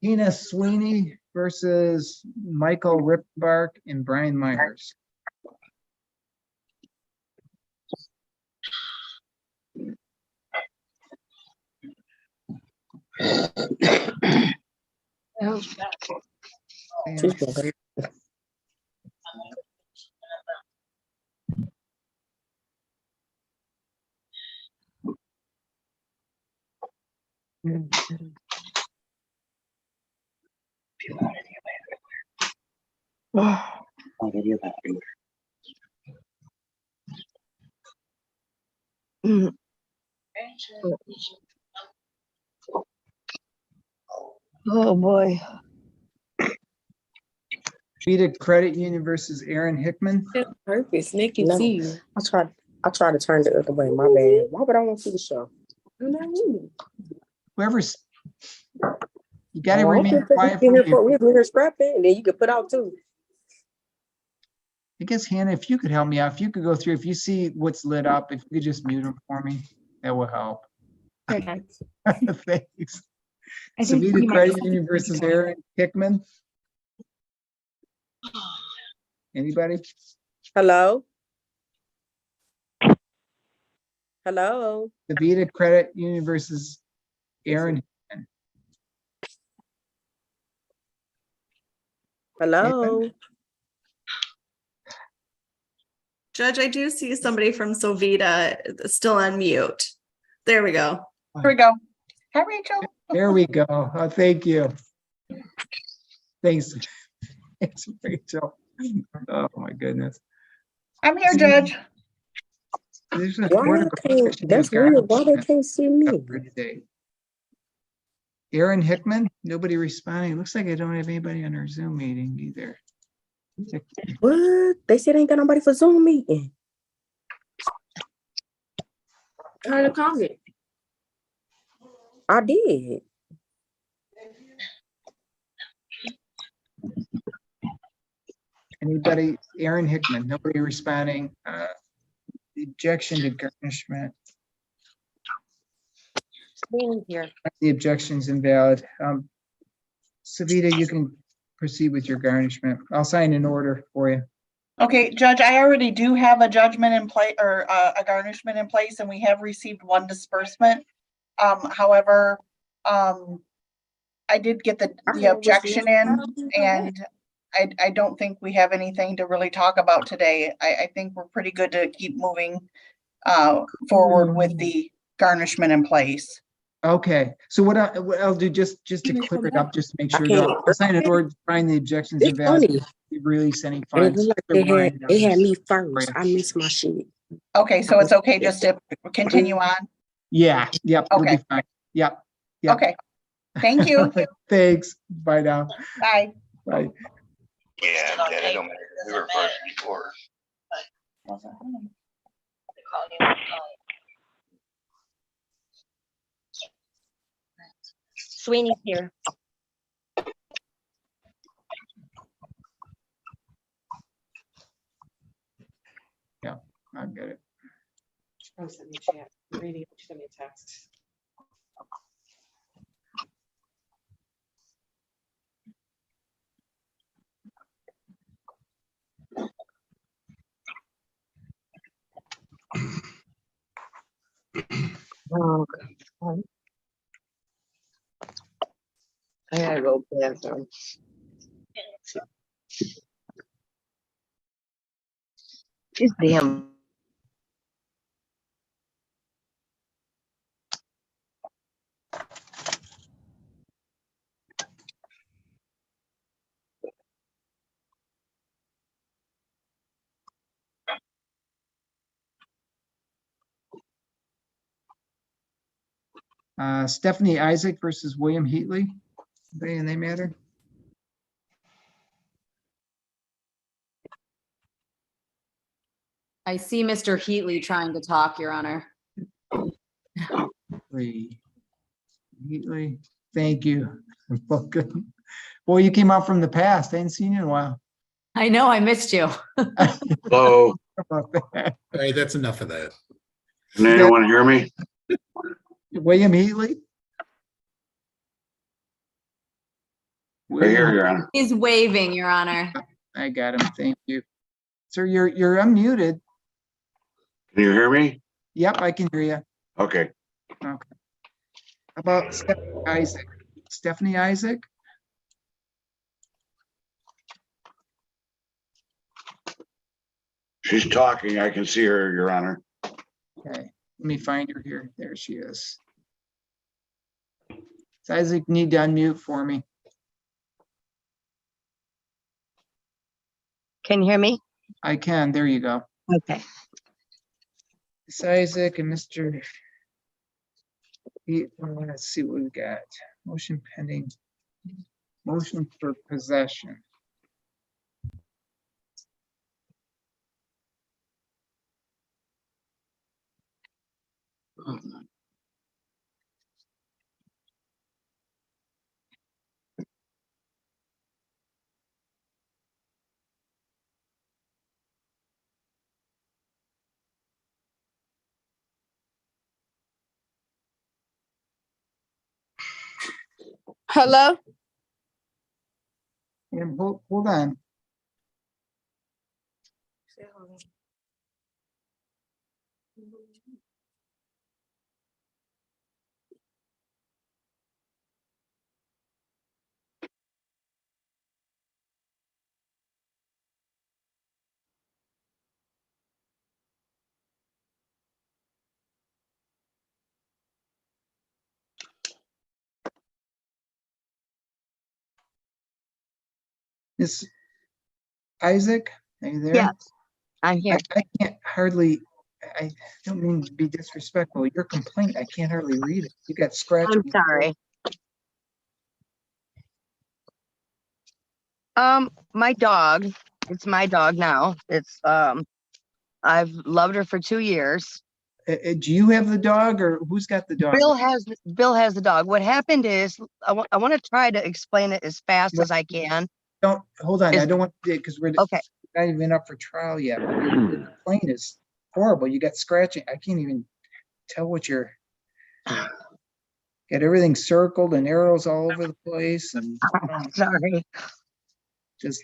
Tina Sweeney versus Michael Ripbark and Brian Myers. oh boy. Vita Credit Union versus Aaron Hickman. Purpose, make you No, see you. I tried to turn the other way. My bad. Why would I want to see the show? Whoever's, you got to Oh, remain okay, quiet. we've been here scrapping, and then you can put out too. I guess Hannah, if you could help me out, if you could go through, if you see what's lit up, if you could just mute them for me, that will help. Thanks. Savita Credit Union versus Aaron Hickman. Anybody? Hello? Hello? Savita Credit Union versus Aaron Hickman. Hello? Judge, I do see somebody from Sovita still on mute. There we go. Here we go. Hi, Rachel. There we go. Oh, thank you. Thanks. Thanks, Rachel. Oh, my goodness. I'm here, Judge. There's a Why Board they of can't, Education that's guidance weird. Why they can't see me? for today. Aaron Hickman, nobody responding. Looks like I don't have anybody on our Zoom meeting either. What? They said ain't got nobody for Zoom meeting. Try to call me. I did. Anybody? Aaron Hickman, nobody responding. Ejection to garnishment. Here. The objection's invalid. Savita, you can proceed with your garnishment. I'll sign an order for you. Okay, Judge, I already do have a judgment in place or a garnishment in place, and we have received one disbursement. However, I did get the objection in, and I don't think we have anything to really talk about today. I think we're pretty good to keep moving forward with the garnishment in place. Okay, so what I'll do, just to clear it up, just to make sure, I'll sign an order, find the objections It's invalid, funny. release any And it funds. looked like they had me first. I missed my shit. Okay, so it's okay just to continue on? Yeah, yep, it'll be Okay. fine. Yep. Yep. Okay, thank you. Thanks. Bye now. Bye. Bye. Yeah, I don't matter. We were first before. Sweeney's here. Yeah, I get it. Oh, send me a chat. Reading, send me a text. Oh, God. I gotta go bathroom. She's damn. Stephanie Isaac versus William Heatley. Anybody in they matter? I see Mr. Heatley trying to talk, Your Honor. Heatley, thank you. Welcome. Boy, you came out from the past. I hadn't seen you in a while. I know, I missed you. Hello. Hey, that's enough of that. Can anyone hear me? William Heatley? I hear you, Your Honor. He's waving, Your Honor. I got him. Thank you. Sir, you're unmuted. Can you hear me? Yep, I can hear you. Okay. Okay. How about Stephanie Isaac? Stephanie Isaac? She's talking. I can see her, Your Honor. Okay, let me find her here. There she is. So Isaac, need to unmute for me. Can you hear me? I can. There you go. Okay. It's Isaac and Mr. Let's see what we got. Motion pending. Motion for possession. Hello? And hold on. Miss Isaac, are you there? Yes, I'm here. I can't hardly, I don't mean to be disrespectful. Your complaint, I can't hardly read it. You got scratched. I'm sorry. My dog, it's my dog now. I've loved her for 2 years. Do you have the dog or who's got the dog? Bill has the dog. What happened is, I want to try to explain it as fast as I can. Don't, hold on, I don't want to, because we're Okay. not even up for trial yet. But your complaint is horrible. You got scratching. I can't even tell what you're, got everything circled and arrows all over the place and Sorry. does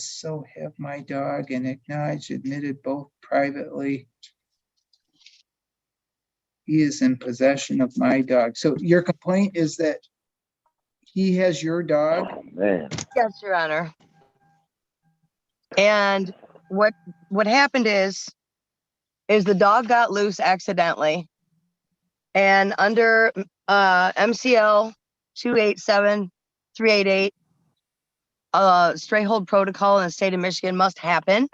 so have my dog and acknowledged, admitted both privately. He is in possession of my dog. So your complaint is that he has your dog? Man. Yes, Your Honor. And what happened is the dog got loose accidentally, and under MCL 287388, stray hold protocol in the state of Michigan must happen.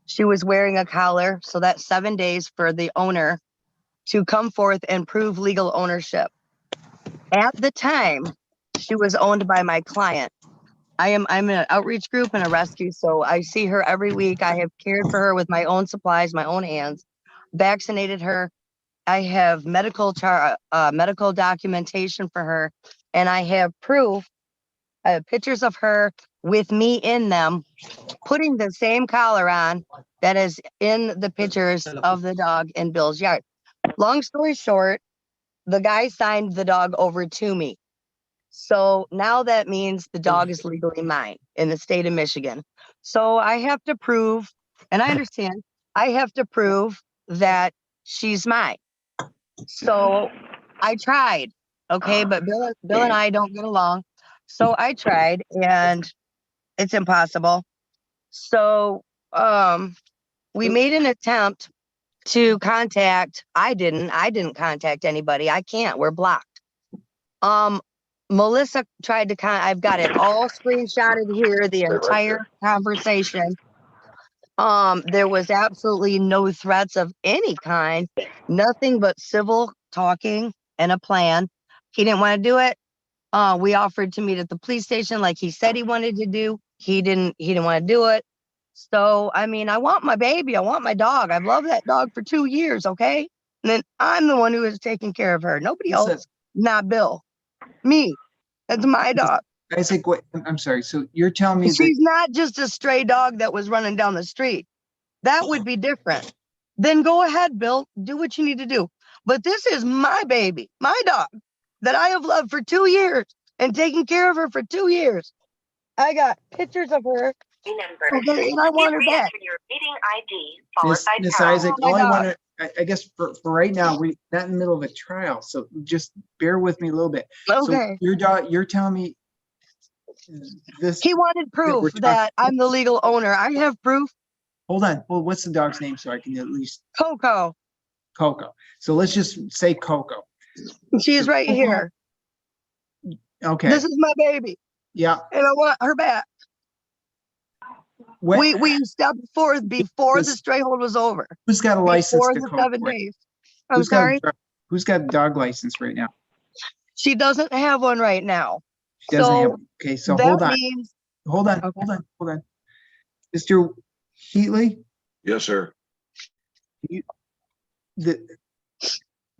She was wearing a collar, so that's 7 days for the owner to come forth and prove legal ownership. At the time, she was owned by my client. I'm in an outreach group and a rescue, so I see her every week. I have cared for her with my own supplies, my own hands, vaccinated her. I have medical documentation for her, and I have proof. I have pictures of her with me in them, putting the same collar on that is in the pictures of the dog in Bill's yard. Long story short, the guy signed the dog over to me. So now that means the dog is legally mine in the state of Michigan. So I have to prove, and I understand, I have to prove that she's mine. So I tried, okay, but Bill and I don't get along. So I tried, and it's impossible. So we made an attempt to contact. I didn't contact anybody. I can't. We're blocked. Melissa tried to I've got it all screenshotted here, the entire conversation. There was absolutely no threats of any kind, nothing but civil talking and a plan. He didn't want to do it. We offered to meet at the police station like he said he wanted to do. He didn't want to do it. So, I mean, I want my baby. I want my dog. I've loved that dog for 2 years. Okay. And then I'm the one who is taking care of her. Nobody else, not Bill. Me. That's my dog. Isaac, wait, I'm sorry. So you're telling me that She's not just a stray dog that was running down the street. That would be different. Then go ahead, Bill. Do what you need to do. But this is my baby, my dog, that I have loved for 2 years and taken care of her for 2 years. I got pictures of her. Okay, and I want her back. Miss Isaac, all I want to, I guess for right now, we're not in the middle of a trial, so just bear with me a little bit. Okay. So your dog, you're telling me this. He wanted proof that I'm the legal owner. I have proof. Hold on. Well, what's the dog's name so I can at least? Coco. Coco. So let's just say Coco. She's right here. Okay. This is my baby. Yeah. And I want her back. We stepped forth before the stray hold was over. Who's got a license before to the Coco? 7 days. I'm sorry. Who's got a dog license right now? She doesn't have one right now. She doesn't have one. Okay, so hold on. Hold on. Mr. Heatley? Yes, sir. Do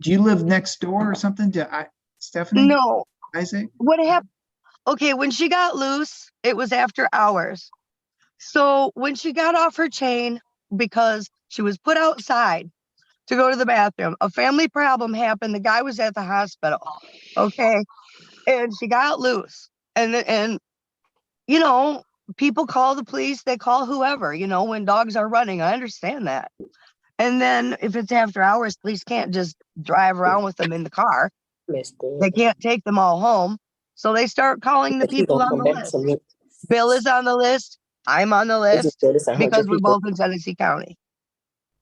you live next door or something to Stephanie? No. Isaac? What happened? Okay, when she got loose, it was after hours. So when she got off her chain, because she was put outside to go to the bathroom, a family problem happened. The guy was at the hospital. Okay. And she got loose. And you know, people call the police, they call whoever, you know, when dogs are running. I understand that. And then if it's after hours, police can't just drive around with them in the car. They can't take them all home. So they start calling the people on the list. Bill is on the list. I'm on the list because we're both in Tennessee County.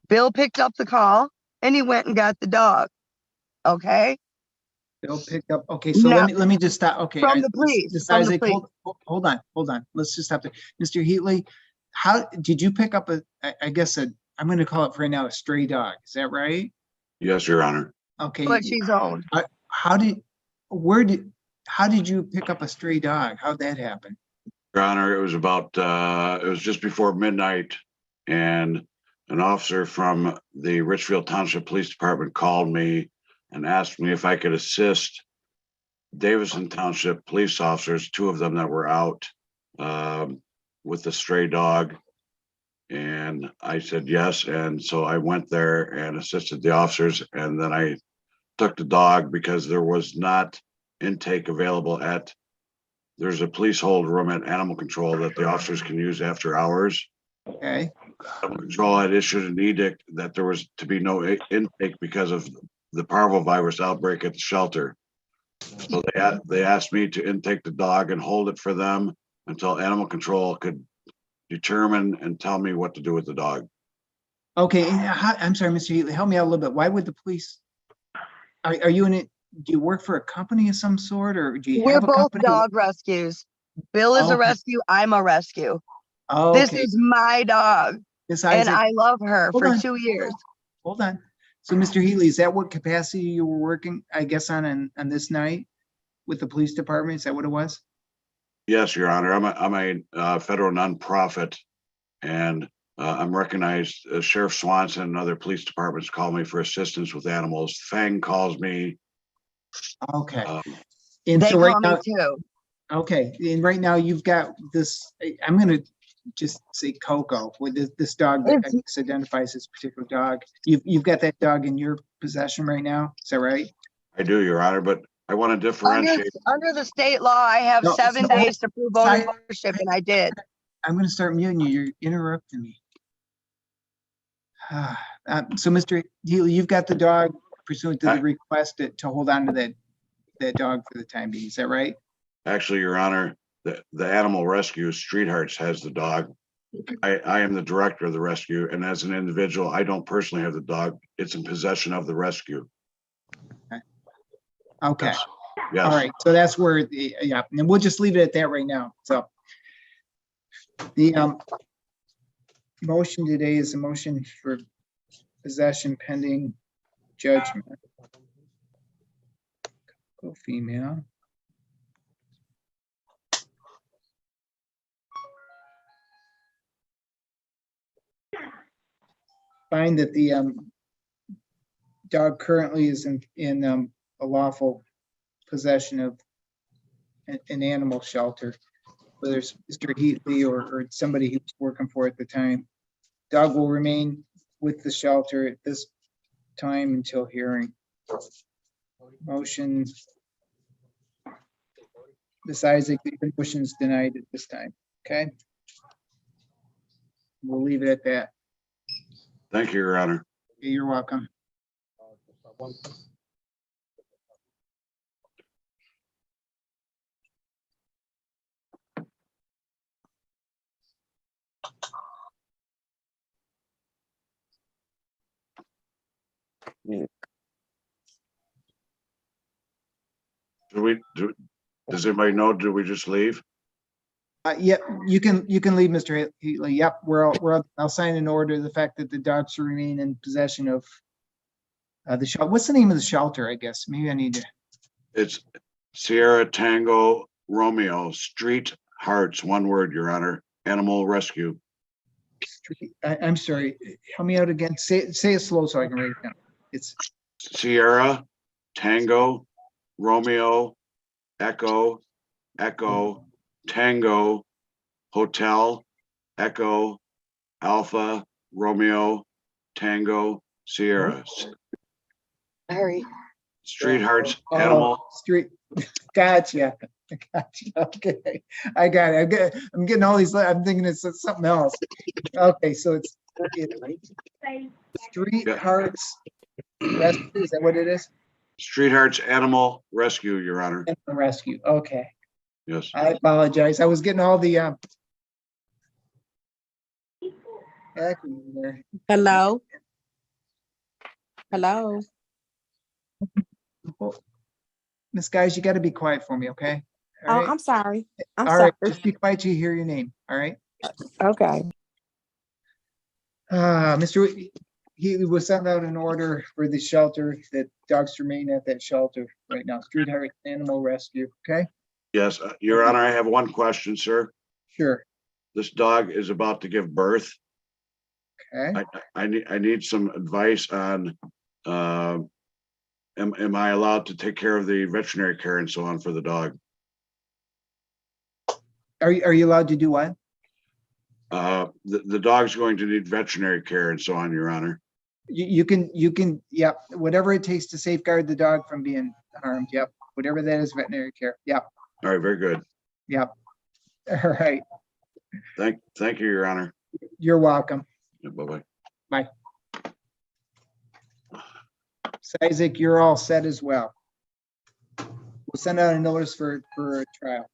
Bill picked up the call and he went and got the dog. Okay. Bill picked up, okay, so No. let me just stop, okay. From the police, Ms. from the Isaac, police. hold on, let's just stop there. Mr. Heatley, how, did you pick up I guess I'm gonna call it for right now, a stray dog, is that right? Yes, Your Honor. Okay. But she's owned. How did you pick up a stray dog? How'd that happen? Your Honor, it was about, it was just before midnight, and an officer from the Richfield Township Police Department called me and asked me if I could assist Davison Township police officers, two of them that were out, with the stray dog. And I said yes, and so I went there and assisted the officers, and then I took the dog because there was not intake available there's a police hold room at animal control that the officers can use after hours. Okay. Animal control had issued an edict that there was to be no intake because of the parvovirus outbreak at the shelter. So they asked me to intake the dog and hold it for them until animal control could determine and tell me what to do with the dog. Okay, and I'm sorry, Mr. Heatley, help me out a little bit. Why would the police, are you in it, do you work for a company of some sort, or do you We're have a both company? dog rescues. Bill is a Okay. rescue. I'm a rescue. Oh, This okay. is my dog, Miss and Isaac, I love her hold for on. 2 years. Hold on. So, Mr. Heatley, is that what capacity you were working, I guess, on this night with the police department? Is that what it was? Yes, Your Honor. I'm a federal nonprofit, and I'm recognized. Sheriff Swanson and other police departments call me for assistance with animals. Fang calls me. Okay. And They so right call me now, too. okay, and right now you've got this, I'm gonna just say Coco, with this dog that I guess identifies this particular dog. You've got that dog in your possession right now, is that right? I do, Your Honor, but I want to Under, differentiate. under the state law, I have No, 7 so- days to prove ownership, and I did. I'm gonna start muting you, you're interrupting me. So Mr. Healy, you've got the dog pursuant to the request to hold on to that dog for the time being, is that right? Actually, Your Honor, the animal rescue, Street Hearts, has the dog. I am the director of the rescue, and as an individual, I don't personally have the dog. It's in possession of the rescue. Okay. Yes. All right, so that's where, yeah, and we'll just leave it at that right now. So the motion today is a motion for possession pending judgment. Go female. Find that the dog currently is in a lawful possession of an animal shelter, whether it's Mr. Heatley or somebody he was working for at the time. Dog will remain with the shelter at this time until hearing. Motion. Ms. Isaac, the motion is denied at this time, okay? We'll leave it at that. Thank you, Your Honor. You're welcome. Does anybody know, do we just leave? Yep, you can leave, Mr. Heatley. Yep, I'll sign an order, the fact that the dogs should remain in possession of the shelter. What's the name of the shelter, I guess? Maybe I need to. It's Sierra Tango Romeo, Street Hearts, one word, Your Honor, Animal Rescue. I'm sorry, help me out again. Say it slow so I can write it down. It's Sierra Tango Romeo Echo Tango Hotel Echo Alpha Romeo Tango Sierra. Hurry. Street Hearts Animal. Street. Gotcha. Okay, I got it. I'm getting all these. I'm thinking it's something else. Okay, so it's Street Hearts Rescue. Is that what it is? Street Hearts Animal Rescue, Your Honor. Animal Rescue. Okay. Yes. I apologize. I was getting all the acronyms there. Hello? Hello? Miss Guys, you gotta be quiet for me, okay? Oh, All right, I'm sorry. I'm all right, sorry. just be quiet till you hear your name, all right? Okay. Mr. He was sent out an order for the shelter that dogs remain at that shelter right now, Street Heart Animal Rescue, okay? Yes, Your Honor, I have one question, sir. Sure, This dog is about to give birth. okay. I need some advice on, am I allowed to take care of the veterinary care and so on for the dog? Are you allowed to do what? The dog's going to need veterinary care and so on, Your Honor. You can, yep, whatever it takes to safeguard the dog from being harmed, yep, whatever that is, veterinary care, yep, All right, very good. yep. All right, Thank you, Your Honor. you're welcome. Yeah, bye-bye. Bye. So Isaac, you're all set as well. We'll send out a notice for a trial.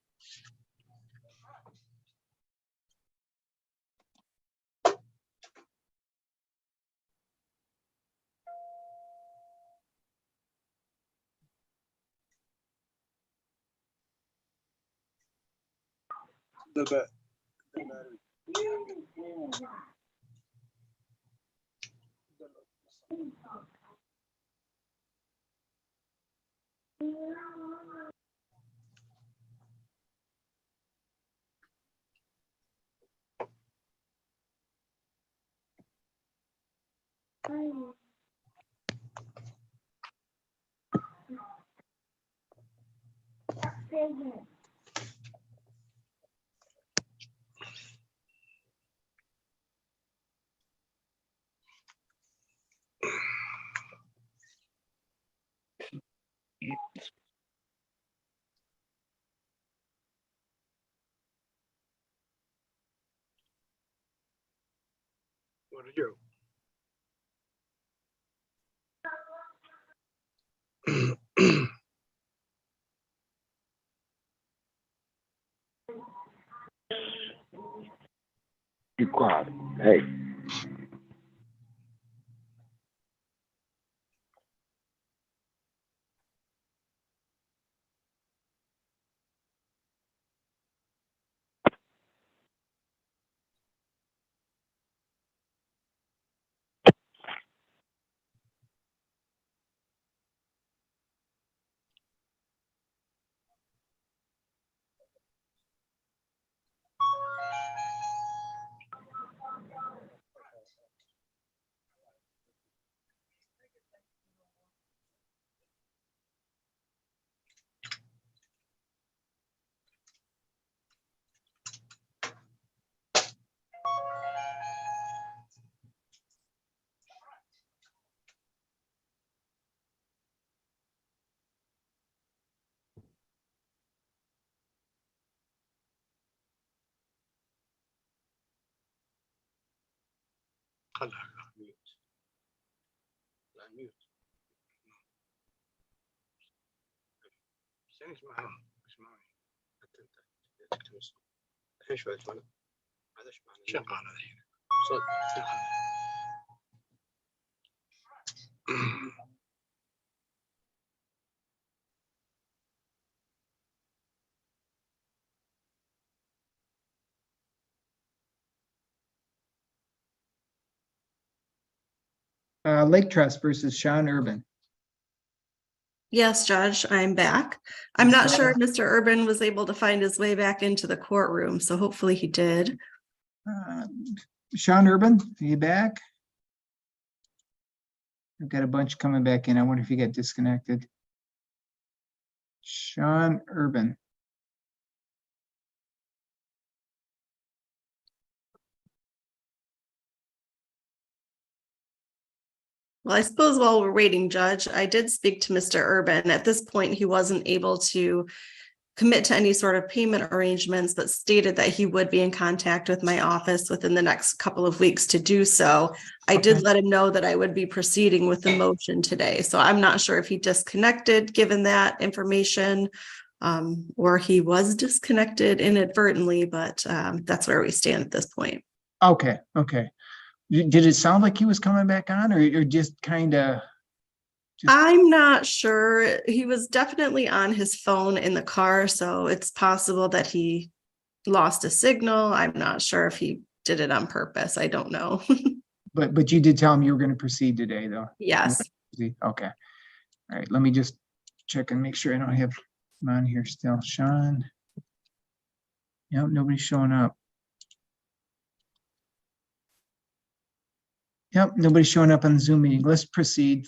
What did you? Be quiet. Hey. Lake Trust versus Sean Urban. Yes, Judge, I'm back. I'm not sure if Mr. Urban was able to find his way back into the courtroom, so hopefully he did. Sean Urban, are you back? I've got a bunch coming back in. I wonder if you got disconnected. Sean Urban. Well, I suppose while we're waiting, Judge, I did speak to Mr. Urban. At this point, he wasn't able to commit to any sort of payment arrangements, but stated that he would be in contact with my office within the next couple of weeks to do so. I did let him know that I would be proceeding with the motion today. So I'm not sure if he disconnected, given that information, or he was disconnected inadvertently, but that's where we stand at this point. Okay, okay. Did it sound like he was coming back on or just kind of I'm not sure. He was definitely on his phone in the car, so it's possible that he lost a signal. I'm not sure if he did it on purpose. I don't know. But you did tell him you were going to proceed today, though. Yes. Okay. All right. Let me just check and make sure I don't have him on here still. Sean. Yep, nobody's showing up. Yep, nobody's showing up on the Zoom meeting. Let's proceed.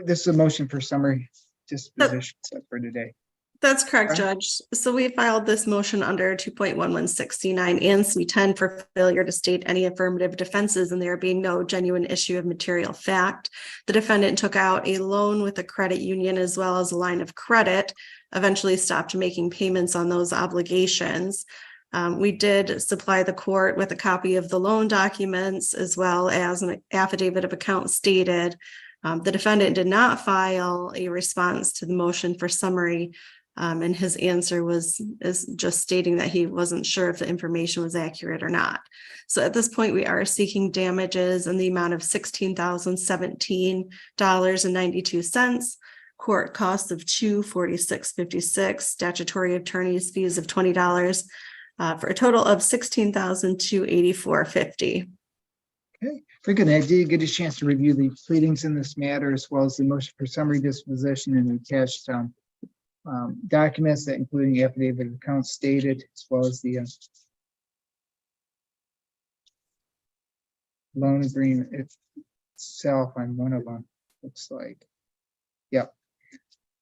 This is a motion for summary disposition set for today. That's correct, Right. Judge. So we filed this motion under 2.1169 and C10 for failure to state any affirmative defenses and there being no genuine issue of material fact. The defendant took out a loan with a credit union as well as a line of credit, eventually stopped making payments on those obligations. We did supply the court with a copy of the loan documents as well as an affidavit of account stated. The defendant did not file a response to the motion for summary. And his answer is just stating that he wasn't sure if the information was accurate or not. So at this point, we are seeking damages in the amount of $16,017.92, court costs of $246.56, statutory attorney's fees of $20, for a total of $16,284.50. Okay, very good. I did get a chance to review the pleadings in this matter as well as the motion for summary disposition and attached documents that including the affidavit of account stated as well as the loan agreement itself on one of them. Looks like, yep,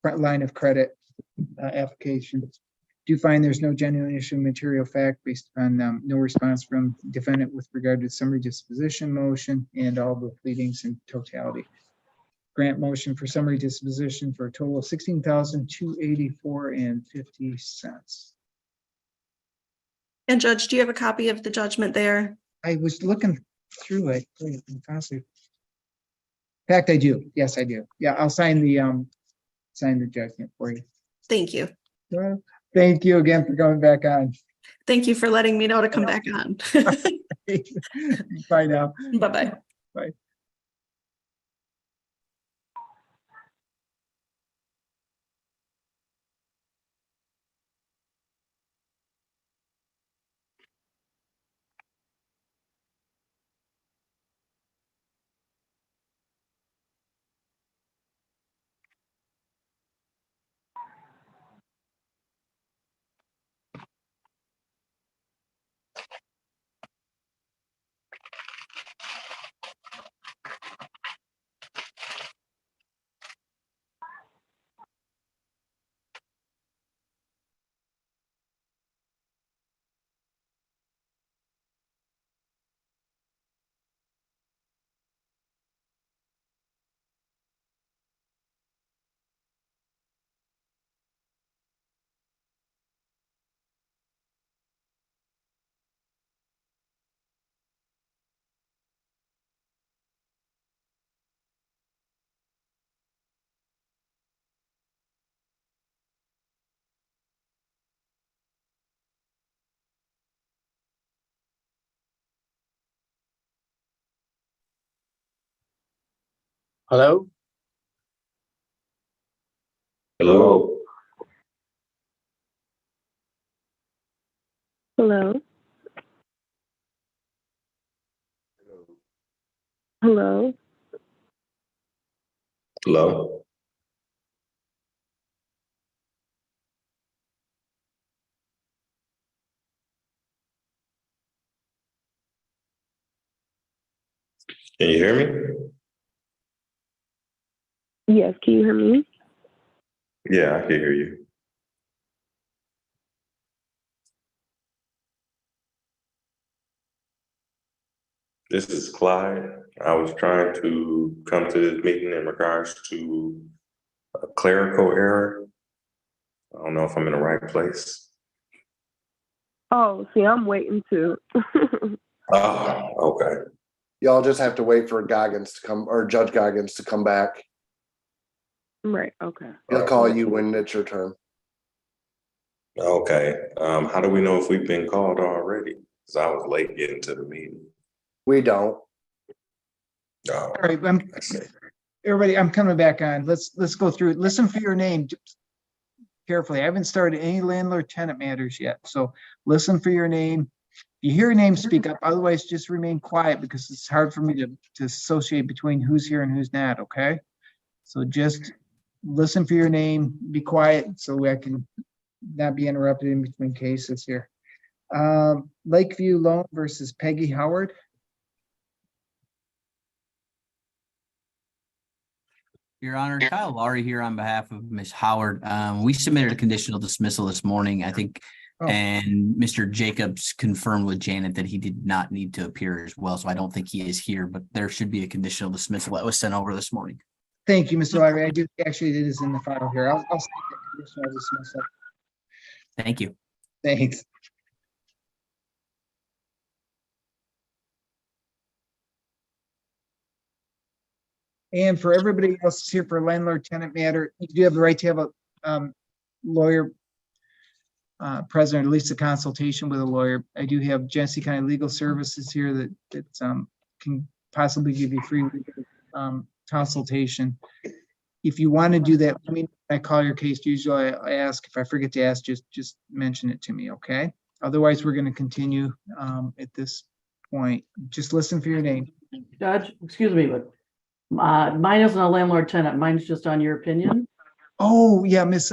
front line of credit application. Do you find there's no genuine issue of material fact based upon no response from defendant with regard to summary disposition motion and all the pleadings in totality? Grant motion for summary disposition for a total of $16,284.50. And Judge, do you have a copy of the judgment there? I was looking through it. In fact, I do. Yes, I do. Yeah, I'll sign the judgment for you. Thank you. Thank you again for going back on. Thank you for letting me know to come back on. Bye now. Bye-bye. Bye. Hello? Hello. Hello. Hello. Hello. Can you hear me? Yes, can you hear me? Yeah, I can hear you. This is Clyde. I was trying to come to this meeting in regards to a clerical error. I don't know if I'm in the right place. Oh, see, I'm waiting too. Oh, okay. Y'all just have to wait for Goggins to come, or Judge Goggins to come back. Right, okay. He'll call you when it's your turn. Okay. How do we know if we've been called already? Because I was late getting to the meeting. We don't. Oh, All right, I see. everybody, I'm coming back on. Let's go through it. Listen for your name carefully. I haven't started any landlord tenant matters yet, so listen for your name. If you hear a name, speak up. Otherwise, just remain quiet because it's hard for me to associate between who's here and who's not, okay? So just listen for your name, be quiet so I can not be interrupted in between cases here. Lakeview Loan versus Peggy Howard. Your Honor, Kyle Laurie here on behalf of Ms. Howard. We submitted a conditional dismissal this morning, I think, and Mr. Jacobs confirmed with Janet that he did not need to appear as well. So I don't think he is here, but there should be a conditional dismissal that was sent over this morning. Thank you, Mr. Larry. I do actually, it is in the file here. I'll state that conditional dismissal. Thank you. Thanks. And for everybody else here for landlord tenant matter, you do have the right to have a lawyer present, or at least a consultation with a lawyer. I do have Genesee County Legal Services here that can possibly give you free consultation. If you want to do that, I mean, I call your case. Usually I ask, if I forget to ask, just mention it to me, okay? Otherwise, we're going to continue at this point. Just listen for your name. Judge, excuse me, but mine isn't a landlord tenant. Mine's just on your opinion. Oh, yeah, Miss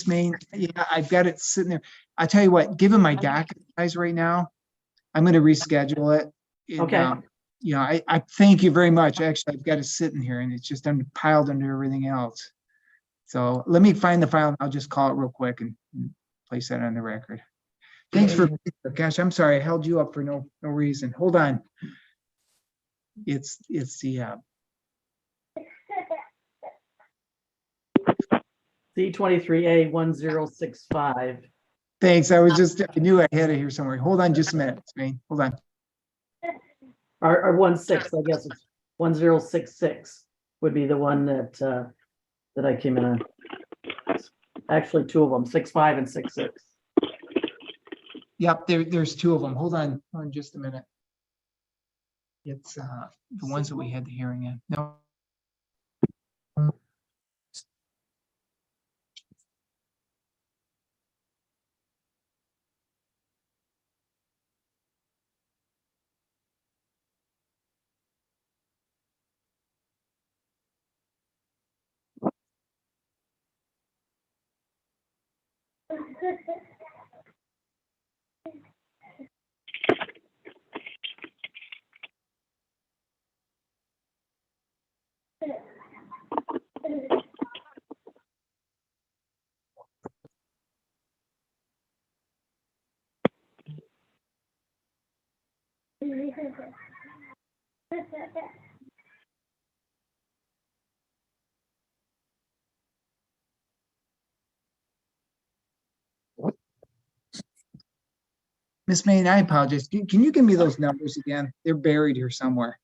Main. Yeah, I've got it sitting there. I tell you what, given my docket size right now, I'm going to reschedule it. And, okay. You know, I thank you very much. Actually, I've got it sitting here and it's just piled under everything else. So let me find the file. I'll just call it real quick and place that on the record. Thanks for, gosh, I'm sorry. I held you up for no reason. Hold on. It's the, C23A 1065. thanks. I knew I had it here somewhere. Hold on just a minute, Spain. Hold on. Or 16, I guess it's 1066 would be the one that I came in on. Actually, two of them, 65 and 66. Yep, there's two of them. Hold on just a minute. It's the ones that we had the hearing in. No. Miss Main, I apologize. Can you give me those numbers again? They're buried here somewhere.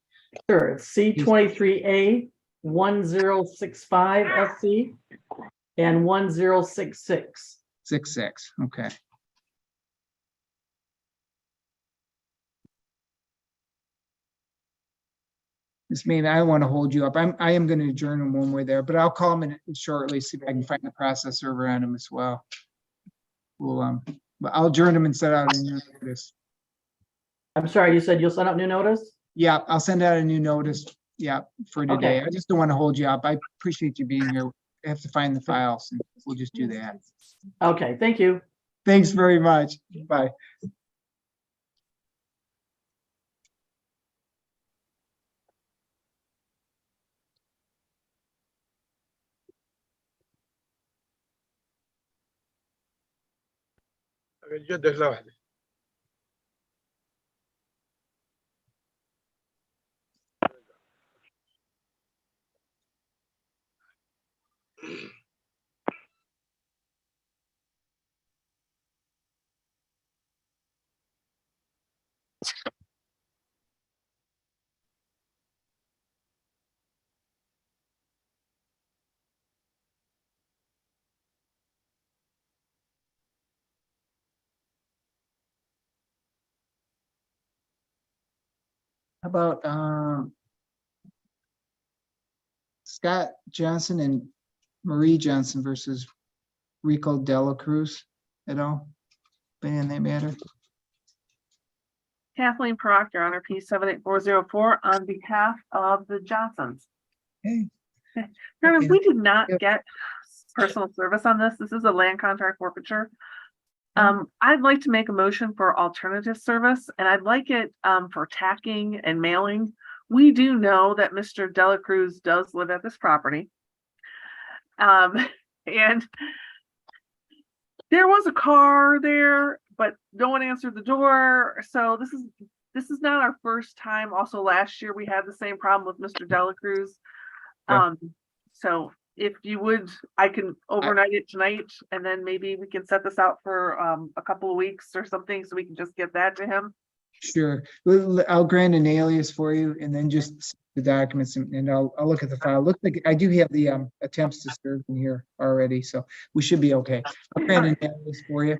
Sure, it's C23A 1065 SC and 1066. 66, okay. Miss Main, I don't want to hold you up. I am going to adjourn them when we're there, but I'll call them in shortly, see if I can find the process server on them as well. We'll but I'll adjourn them and set out a new notice. I'm sorry, you said you'll send out new notice? Yeah, I'll send out a new notice. Yeah, for today. Okay. I just don't want to hold you up. I appreciate you being here. I have to find the files and we'll just do that. Okay, thank you. Thanks very much. Bye. Yo deslávate. How about Scott Johnson and Marie Johnson versus Rico Dela Cruz et al. Been in that matter. Kathleen Proctor on her P 78404 on behalf of the Johnsons. Hey. Chairman, we did not get personal service on this. This is a land contract forfeiture. I'd like to make a motion for alternative service, and I'd like it for tacking and mailing. We do know that Mr. Dela Cruz does live at this property. And there was a car there, but no one answered the door. So this is not our first time. Also, last year we had the same problem with Mr. Dela Cruz. So if you would, I can overnight it tonight, and then maybe we can set this out for a couple of weeks or something, so we can just get that to him. Sure. I'll grant an alias for you and then just the documents, and I'll look at the file. Look like I do have the attempts to serve in here already, so we should be okay. I'll grant an alias for you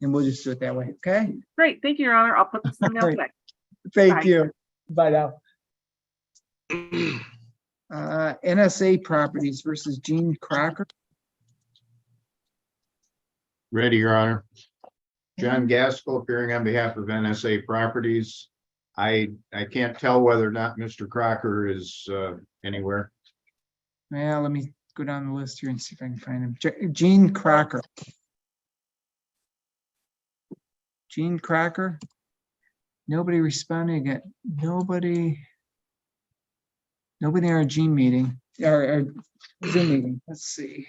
and we'll just do it that way. Okay. Great. Thank you, Your Honor. I'll put this in now All right. today. Thank Bye. you. Bye now. NSA Properties versus Gene Crocker. Ready, Your Honor. John Gaskell appearing on behalf of NSA Properties. I can't tell whether or not Mr. Crocker is anywhere. Well, let me go down the list here and see if I can find him. Gene Crocker. Gene Crocker. Nobody responding yet. Nobody in our Gene meeting or Zoom meeting. Let's see.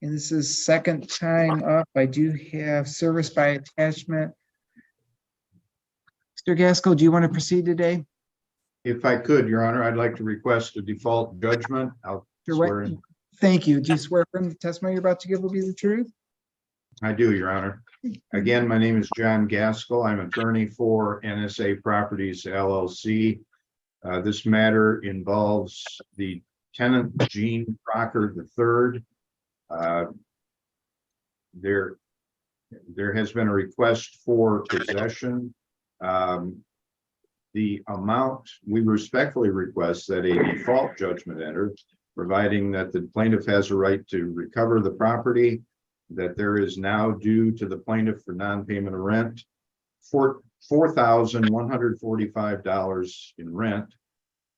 And this is second time up. I do have service by attachment. Mr. Gaskell, do you want to proceed today? If I could, Your Honor, I'd like to request a default judgment. I'll swear in. Thank you. Do you swear from the testimony you're about to give will be the truth? I do, Your Honor. Again, my name is John Gaskell. I'm attorney for NSA Properties LLC. This matter involves the tenant Gene Crocker III. There has been a request for possession. The amount, we respectfully request that a default judgment enter, providing that the plaintiff has a right to recover the property, that there is now due to the plaintiff for non-payment of rent for $4,145 in rent,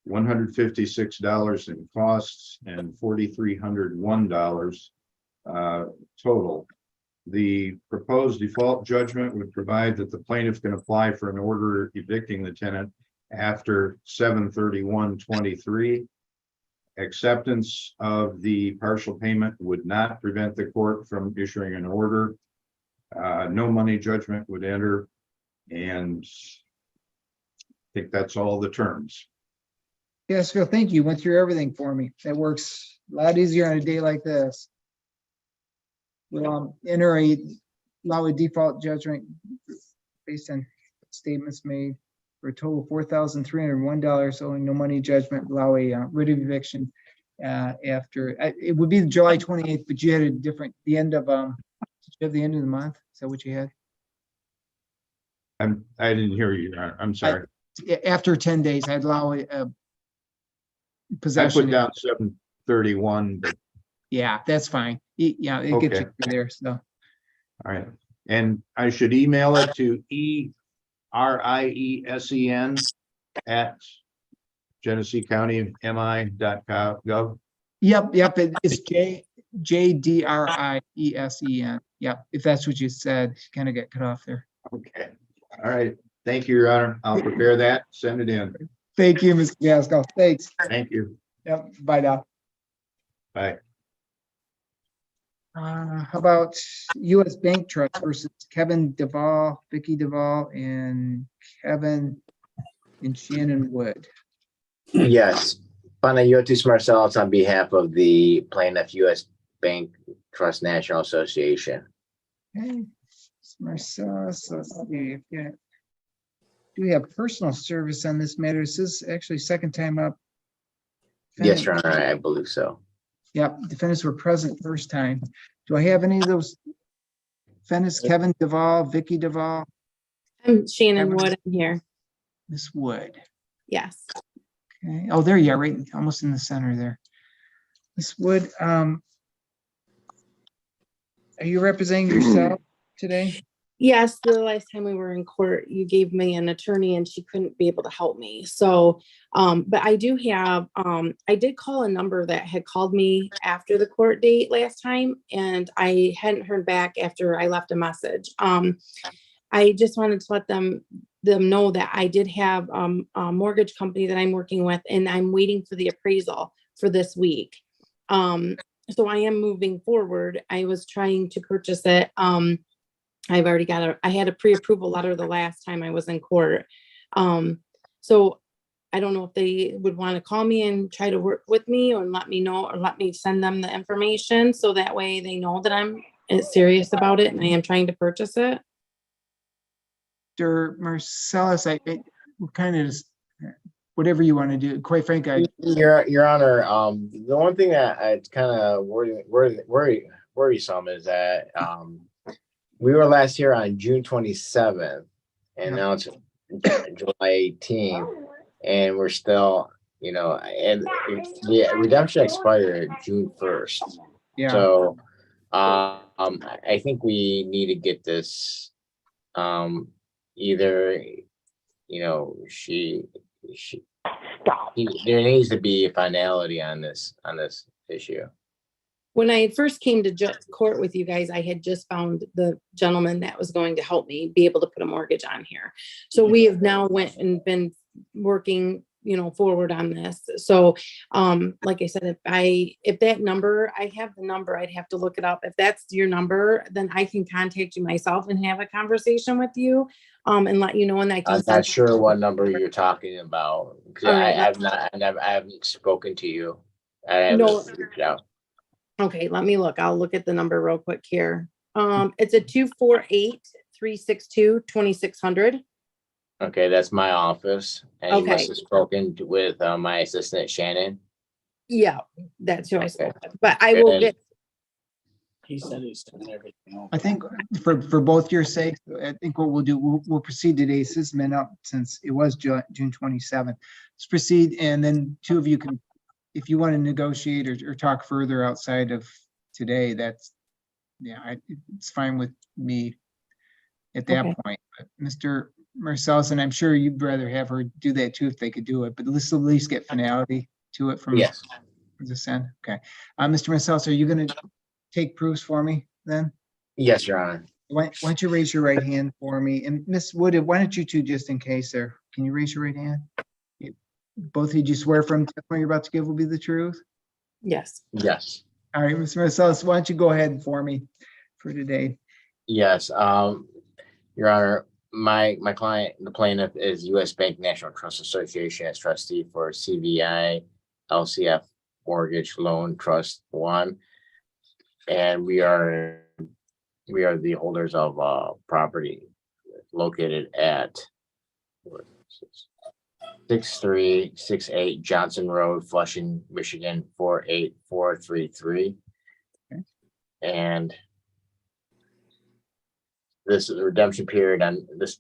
$156 in costs, and $4,301 total. The proposed default judgment would provide that the plaintiff can apply for an order evicting the tenant after 7/31/23. Acceptance of the partial payment would not prevent the court from issuing an order. No money judgment would enter, and I think that's all the terms. Yes, Phil, thank you. You went through everything for me. That works a lot easier on a day like this. We'll allow a default judgment based on statements made for a total of $4,301 owing no money judgment. Allow a writ of eviction after it would be July 28th, but you had a different the end of did you have the end of the month? Is that what you had? I didn't hear you. I'm sorry. After 10 days, I'd allow a I possession. put down 7/31, but yeah, that's fine. Yeah, it gets you through there. So all right. And I should email it to ERIESEN at GeneseeCountyMI.gov. Yep. It's JDRIESEN. Yep. If that's what you said, kind of get cut off there. Okay. All right. Thank you, Your Honor. I'll prepare that, send it in. Thank you, Mr. Gaskell. Thanks. Thank you. Yep. Bye now. Bye. How about U.S. Bank Trust versus Kevin Duvall, Vicky Duvall, and Kevin and Shannon Wood? Yes, Panayotis Marcellus on behalf of the plaintiff, U.S. Bank Trust National Association. Okay, Marcellus, let's see. Yeah. Do we have personal service on this matter? This is actually second time up. Yes, Your Honor, I believe so. Yep, defendants were present first time. Do I have any of those defendants? Kevin Duvall, Vicky Duvall? I'm Shannon Wood. I'm here. Miss Wood. Yes. Okay. Oh, there you are, right, almost in the center there. Ms. Wood, are you representing yourself today? Yes, the last time we were in court, you gave me an attorney and she couldn't be able to help me. So, but I do have, I did call a number that had called me after the court date last time, and I hadn't heard back after I left a message. I just wanted to let them know that I did have a mortgage company that I'm working with, and I'm waiting for the appraisal for this week. So I am moving forward. I was trying to purchase it. I've already got I had a pre-approval letter the last time I was in court. So I don't know if they would want to call me and try to work with me, or let me know, or let me send them the information so that way they know that I'm serious about it and I am trying to purchase it. Mr. Marcellus, kind of just, whatever you want to do. Quite frankly, Your Honor, the one thing that it's kind of worrisome is that we were last here on June 27th, and now it's July 18th, and we're still, and the redemption expired June 1st. Yeah. So, I think we need to get this, either, there needs to be a finality on this issue. When I first came to court with you guys, I had just found the gentleman that was going to help me be able to put a mortgage on here. So we have now went and been working, forward on this. So, like I said, if that number, I have the number, I'd have to look it up. If that's your number, then I can contact you myself and have a conversation with you, and let you know. And I I'm not sure what number you're talking about. I haven't spoken to you. I haven't reached out. Okay, let me look. I'll look at the number real quick here. It's a 248-362-2600. Okay, that's my office. And you must have spoken with my assistant Shannon. Yeah, that's who I spoke with. But I will get. He said he's done everything. I think for both your sakes, I think what we'll do, we'll proceed today. This has been up since it was June 27th. Let's proceed, and then two of you can, if you want to negotiate or talk further outside of today, it's fine with me at that point. But Mr. Marcellus, and I'm sure you'd rather have her do that too if they could do it, but let's at least get finality to it from this end. Okay. Mr. Marcellus, are you going to take proofs for me then? Yes, Your Honor. Why don't you raise your right hand for me? And Ms. Wood, why don't you two, just in case there, can you raise your right hand? Both of you, do you swear from the testimony you're about to give will be the truth? Yes. Yes. All right, Mr. Marcellus, why don't you go ahead for me for today? Yes. Your Honor, my client, the plaintiff, is U.S. Bank National Trust Association as trustee for CVI LCF Mortgage Loan Trust 1. And we are the holders of property located at 6368 Johnson Road, Flushing, Michigan 48433. Okay. And this is the redemption period on this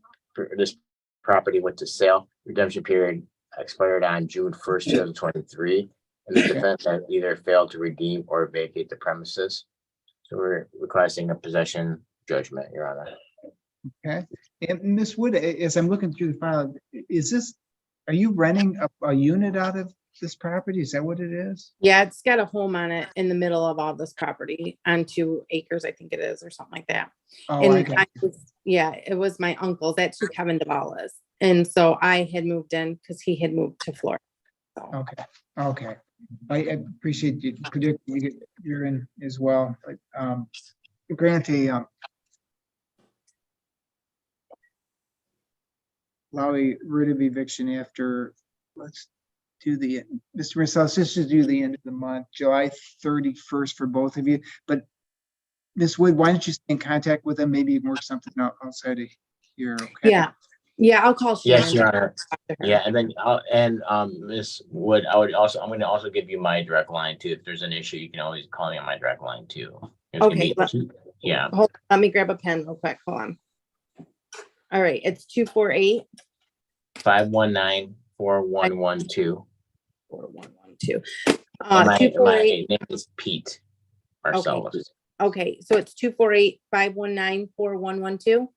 property went to sale. Redemption period expired on June 1st, 2023. And the defense had either failed to redeem or vacate the premises. So we're requesting a possession judgment, Your Honor. Okay. And Ms. Wood, as I'm looking through the file, are you renting a unit out of this property? Is that what it is? Yeah, it's got a home on it in the middle of all this property on 2 acres, I think it is, or something like that. Oh, and I got it was my uncle's. That's who Kevin Duvall is. And so I had moved in because he had moved to Florida. So. Okay. I appreciate you predicting you're in as well. But grant a allow a writ of eviction after, let's do Mr. Marcellus, let's just do the end of the month, July 31st for both of you. But Ms. Wood, why don't you stay in contact with them? Maybe you can work something out outside of here. Okay. Yeah, I'll call Shannon. Yes, Your Honor. Yeah, and then Ms. Wood, I'm going to also give you my direct line too. If there's an issue, you can always call me on my direct line too. Okay. Yeah. Let me grab a pen real quick. Hold on. All right, it's 248 519-4112. 4112. My 248. name is Pete Marcellus. Okay, so it's 248-519-4112.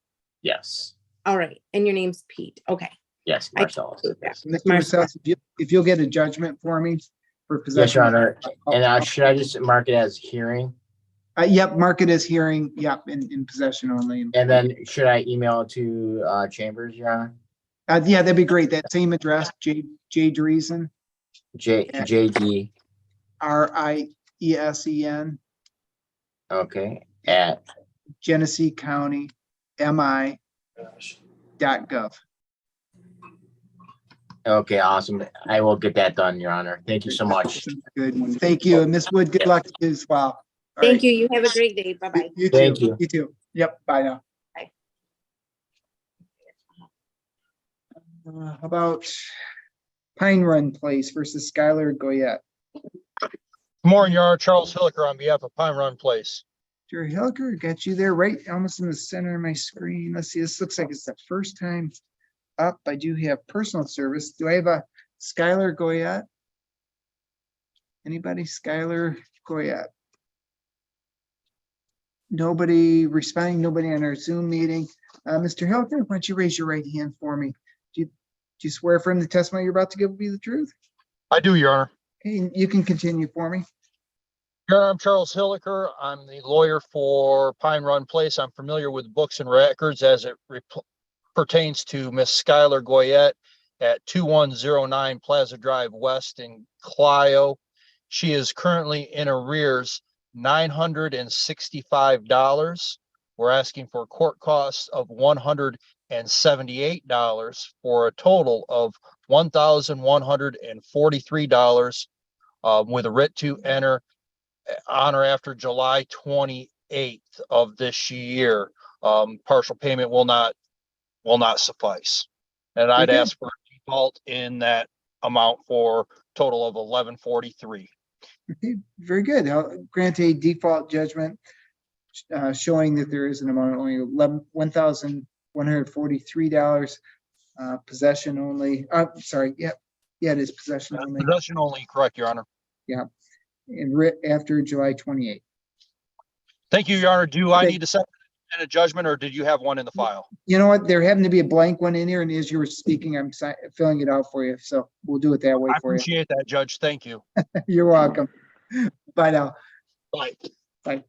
Yes, All right, and your name's Pete. Okay. yes, Marcellus. Yes. Mr. Marcellus, if you'll get a judgment for me for possession. Yes, Your Honor. And I'll- should I just mark it as hearing? Yep, mark it as hearing, yep, in possession only. And then should I email it to Chambers, Your Honor? Yeah, that'd be great. That same address, J Dreesen, JD. RIESEN, Okay, at Genesee County, MI.gov. okay, awesome. I will get that done, Your Honor. Thank you so much. Good. Thank you. And Ms. Wood, good luck to you as well. All Thank right. you. You have a great day. Bye-bye. You too. Thank you. You too. Yep. Bye now. Bye. How about Pine Run Place versus Skylar Goyette? Good morning, Your Honor. Charles Hilliker on behalf of Pine Run Place. Jerry Hilliker, got you there right almost in the center of my screen. Let's see, this looks like it's the first time up. I do have personal service. Do I have a Skylar Goyette? Anybody? Skylar Goyette? Nobody responding, nobody on our Zoom meeting. Mr. Hilliker, why don't you raise your right hand for me? Do you swear affirm the testimony you're about to give will be the truth? I do, Your Honor. Okay, you can continue for me. Your Honor, I'm Charles Hilliker. I'm the lawyer for Pine Run Place. I'm familiar with books and records as it pertains to Miss Skylar Goyette at 2109 Plaza Drive West in Clio. She is currently in arrears $965. We're asking for court costs of $178 for a total of $1,143 with a writ to enter on or after July 28th of this year. Partial payment will not suffice. And I'd Okay. ask for a default in that amount for total of $1,143. Okay, very good. I'll grant a default judgment showing that there is an amount of only $1,143, possession only. Sorry, yeah, it is possession only. Possession only, correct, Your Honor. Yeah, and writ after July 28th. Thank you, Your Honor. Do I Okay. need to set a judgment, or did you have one in the file? You know what? There happened to be a blank one in here, and as you were speaking, I'm filling it out for you. So we'll do it that way I for you. appreciate that, Judge. Thank you. You're welcome. Bye now. Bye. Bye.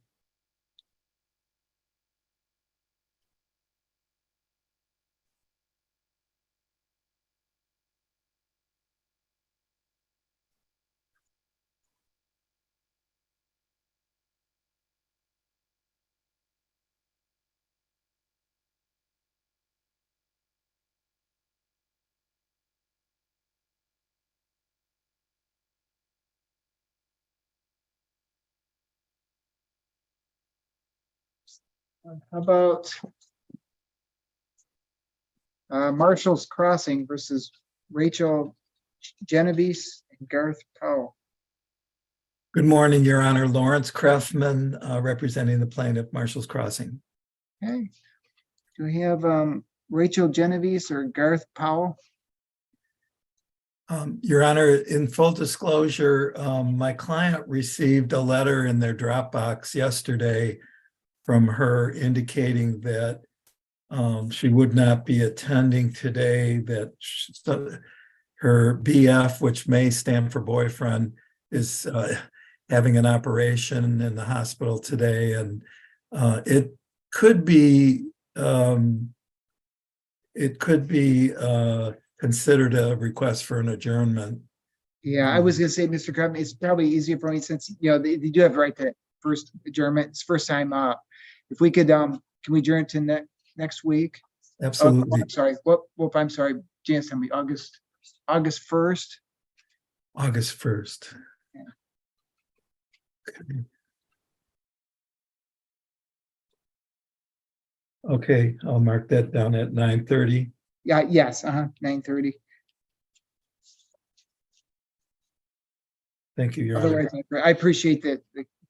How about Marshall's Crossing versus Rachel Genovese and Garth Powell? Good morning, Your Honor. Lawrence Krefman, representing the plaintiff, Marshall's Crossing. Okay. Do we have Rachel Genovese or Garth Powell? Your Honor, in full disclosure, my client received a letter in their Dropbox yesterday from her indicating that she would not be attending today, that her BF, which may stand for boyfriend, is having an operation in the hospital today. And it could be considered a request for an adjournment. Yeah, I was gonna say, Mr. Krefman, it's probably easier for me since, they do have the right to first adjournment. It's first time up. If we could, can we adjourn to next week? Absolutely. I'm sorry. I'm sorry. Janice, tell me August 1st. August 1st. Yeah. Okay, I'll mark that down at 9:30. Yeah, yes, 9:30. Thank you, Your Honor. Otherwise, I appreciate the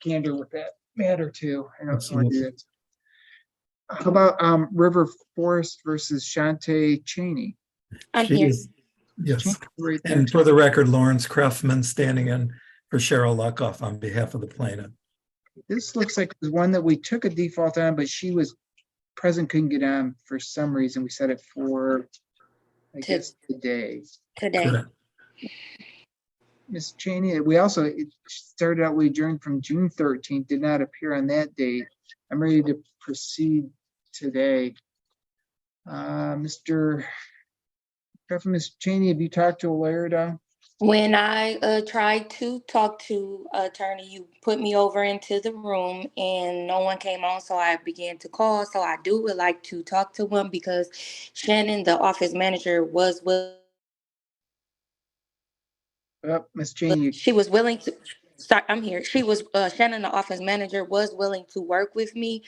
candor with that matter too. I don't want to do that. How about River Forest versus Shantae Cheney? She is Yes. Right there. And for the record, Lawrence Cruffman standing in for Cheryl Luckoff on behalf of the plaintiff. This looks like the one that we took a default on, but she was present, couldn't get on for some reason. We set it for, I guess, today. Correct. Ms. Cheney, we also, it started out, we adjourned from June 13th, did not appear on that date. I'm ready to proceed today. Mr. Ms. Cheney, have you talked to a lawyer at all? When I tried to talk to attorney, you put me over into the room and no one came on, so I began to call. So I would like to talk to him because Shannon, the office manager, was willing. Ms. Cheney, She was willing to. Sorry, I'm here. She was Shannon, the office manager, was willing to work with me.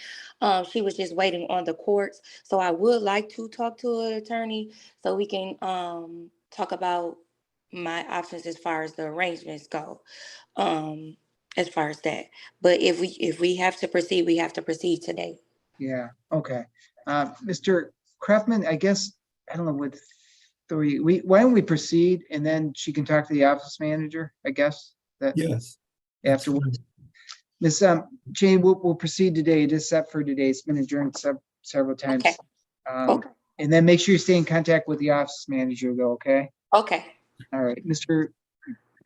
She was just waiting on the courts. So I would like to talk to an attorney so we can talk about my options as far as the arrangements go, as far as that. But if we have to proceed, we have to proceed today. yeah, okay. Mr. Krefman, I guess, I don't know what why don't we proceed and then she can talk to the office manager, I guess, that Yes. afterwards. Ms. Jane, we'll proceed today. It is set for today. It's been adjourned several times. Okay. Okay. And then make sure you stay in contact with the office manager though, okay? Okay. All right, Mr.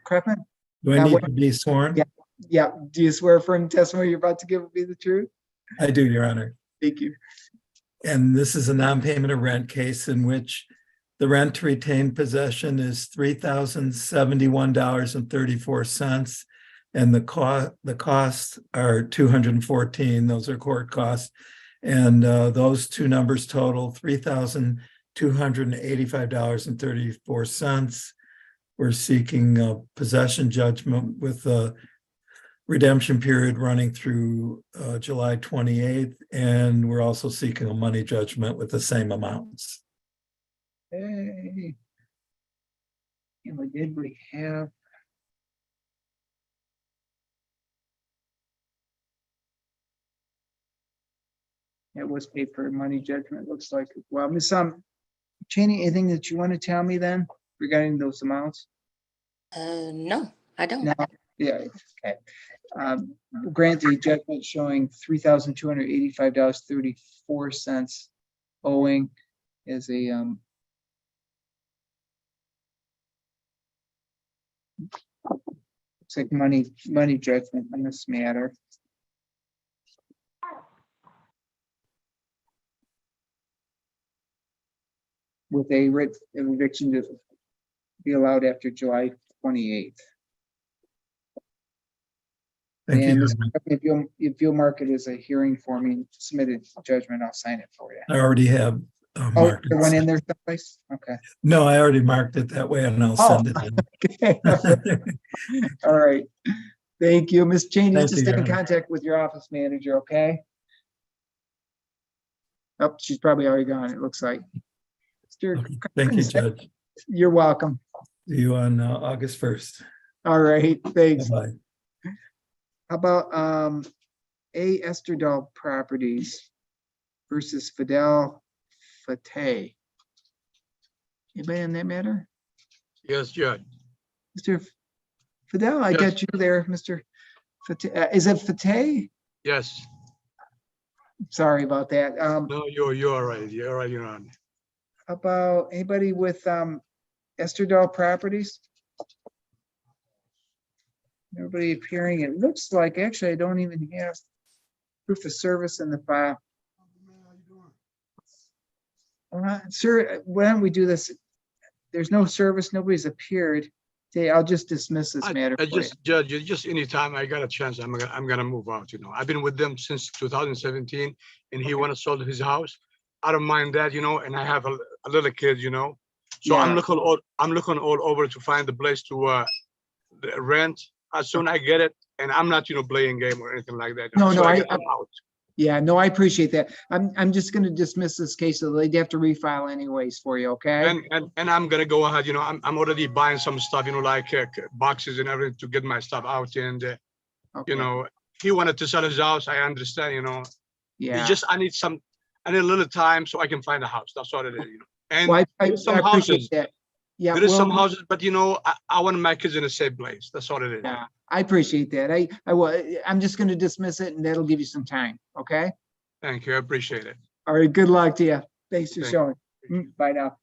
Krefman? Do I need to be sworn? Yeah, yeah. Do you swear firm testimony you're about to give will be the truth? I do, Your Honor. Thank you. And this is a non-payment of rent case in which the rent to retain possession is $3,071.34. And the costs are $214. Those are court costs. And those two numbers total $3,285.34. We're seeking a possession judgment with a redemption period running through July 28th. And we're also seeking a money judgment with the same amounts. Hey. And we have. It was paid for money judgment, looks like. Well, Ms. Cheney, anything that you want to tell me then regarding those amounts? No, I don't. No, yeah, okay. We'll grant the judgment showing $3,285.34 owing as a looks like money judgment on this matter. With a writ of eviction to be allowed after July 28th. Thank And you. if you'll mark it as a hearing for me, submitted judgment, I'll sign it for you. I already have marked the one it. in there someplace? Okay. No, I already marked it that way and I'll send it in. Okay. All right. Thank you. Ms. Cheney, Thank just you, stay in Your Honor. contact with your office manager, okay? Oh, she's probably already gone, it looks like. Thank you, Judge. You're welcome. See you on August 1st. All right, thanks. Bye-bye. How about A. Esterdal Properties versus Fidel Fateh? Anybody on that matter? Yes, Judge. Mr. Fidel, I Yes. got you there, Mr. Fateh. Is it Fateh? Yes. Sorry about that. No, you're all right. You're all right, Your Honor. How about anybody with Esterdal Properties? Nobody appearing. It looks like, actually, I don't even have proof of service in the file. Sir, why don't we do this? There's no service, nobody's appeared. Okay, I'll just dismiss this matter. I for you. just, Judge, just anytime I got a chance, I'm gonna move out, you know. I've been with them since 2017 and he went to sold his house. I don't mind that, you know, and I have a little kid, you know. So Yeah. I'm looking all over to find the place to rent. As soon as I get it, and I'm not, you know, playing game or anything like that. No, So no, I'm out. yeah, no, I appreciate that. I'm just gonna dismiss this case, so they'd have to refile anyways for you, okay? And I'm gonna go ahead, you know, I'm already buying some stuff, you know, like boxes and everything to get my stuff out. And you know, he wanted to sell his house. I understand, you know. Yeah. It's just I need a little time so I can find a house. That's all it is, you know. And Well, I some appreciate houses, that. Yeah, There is some well, houses, but you know, I want my kids in a safe place. That's all it is. yeah, I appreciate that. I'm just gonna dismiss it and that'll give you some time, okay? Thank you. I appreciate it. All right, good luck to you. Thanks for Thank showing. Bye now.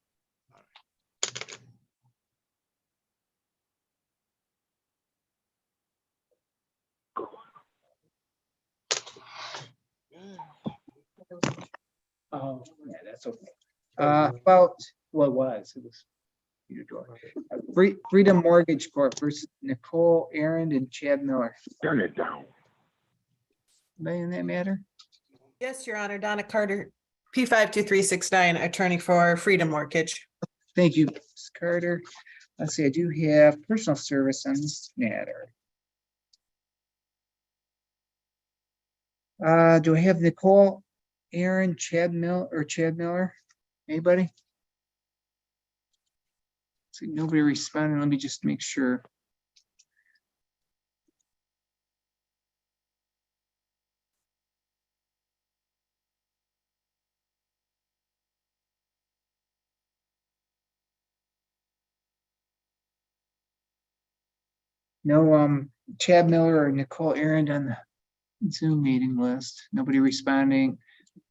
Oh, yeah, that's okay. About what was it was your door. Freedom Mortgage Corp versus Nicole Aaron and Chad Miller. Turn it down. Anybody in that matter? Yes, Your Honor, Donna Carter, P52369, attorney for Freedom Mortgage. Thank you, Ms. Carter. Let's see, I do have personal service on this matter. Do I have Nicole Aaron, Chad Miller? Anybody? See, nobody responded. Let me just make sure. No, Chad Miller or Nicole Aaron on the Zoom meeting list. Nobody responding.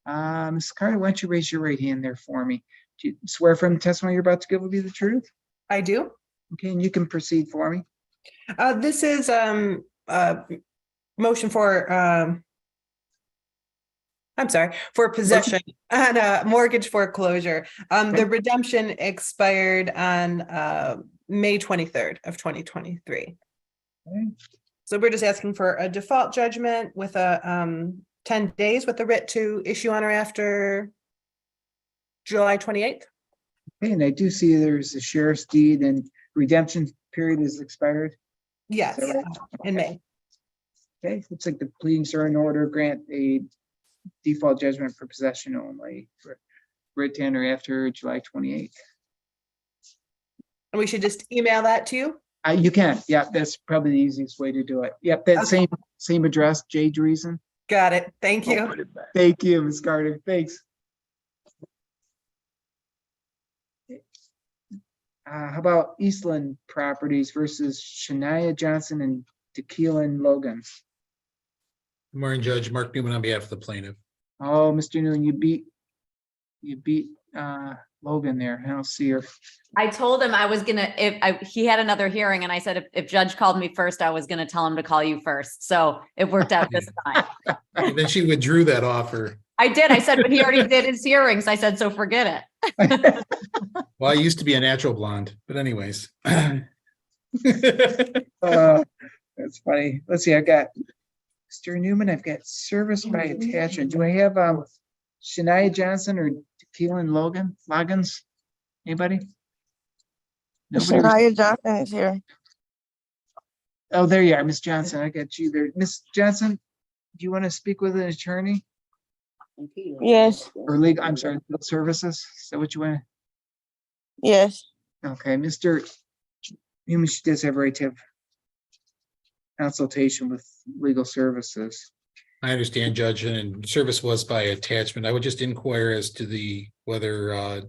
Ms. Carter, why don't you raise your right hand there for me? Do you swear from the testimony you're about to give will be the truth? I do. Okay, and you can proceed for me. This is motion for I'm sorry, for possession on a mortgage foreclosure. The redemption expired on May 23rd of 2023. Okay. So we're just asking for a default judgment with a 10 days with the writ to issue on or after July 28th. Okay, and I do see there's a sheriff's deed and redemption period is expired. Yes, Is that right? in May. Okay, looks like the pleadings are in order. Grant a default judgment for possession only for writ to enter after July 28th. And we should just email that to you? You can, yeah, that's probably the easiest way to do it. Yep, that same address, J. Dreesen. Got it. Thank you. Thank you, Ms. Carter. Thanks. How about Eastland Properties versus Shania Johnson and Tequila Logan? Good morning, Judge. Mark Newman on behalf of the plaintiff. Oh, Mr. Newman, you beat Logan there. I don't see her. I told him I was gonna, he had another hearing and I said, if Judge called me first, I was gonna tell him to call you first. So it worked out this time. And then she withdrew that offer. I did. I said, but he already did his hearings. I said, so forget it. Well, I used to be a natural blonde, but anyways. That's funny. Let's see, I got Mr. Newman, I've got service by attachment. Do I have Shania Johnson or Tequila Loggins? Anybody? Nobody? Shania Johnson is here. Oh, there you are, Miss Johnson. I got you there. Miss Johnson, do you want to speak with an attorney? Yes. Or legal, I'm sorry, legal services? Is that what you want? Yes. Okay, Mr. Newman, she does have a right to have consultation with legal services. I understand, Judge, and service was by attachment. I would just inquire as to whether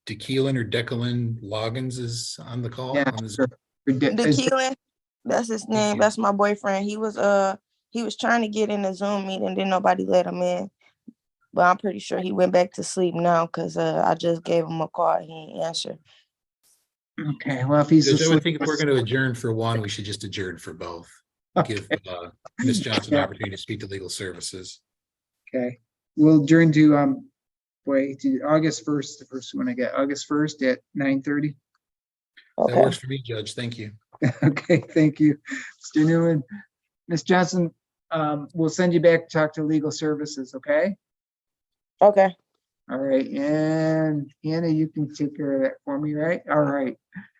Tequila or Declan Loggins is on the call. Yeah, sure. Tequila, that's his name. That's my boyfriend. He was trying to get in the Zoom meeting, then nobody let him in. But I'm pretty sure he went back to sleep now because I just gave him a call. He ain't answer. Okay, well, if he's Judge, I would think if we're going to adjourn for one, we should just adjourn for both. Give Ms. Johnson an opportunity to speak to legal services. Okay, we'll adjourn to to August 1st, the first one I get, August 1st at 9:30. That works for me, Judge. Thank you. Okay, thank you, Mr. Newman. Ms. Johnson, we'll send you back to talk to legal services, okay? Okay. All right, and Hannah, you can take care of that for me, right? All right.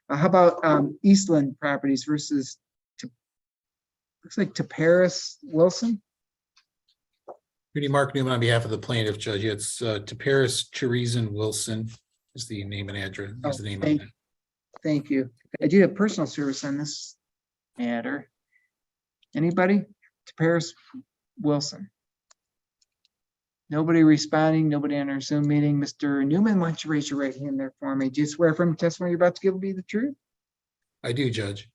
How about Eastland Properties versus, looks like Paris Wilson? Attorney Mark Newman on behalf of the plaintiff, Judge. It's Paris Teresa Wilson is the name and address. Is the name of it. Thank you. I do have personal service on this matter. Anybody? Paris Wilson. Nobody responding, nobody on our Zoom meeting. Mr. Newman, why don't you raise your right hand there for me? Do you swear from the testimony you're about to give will be the truth? I do, Judge.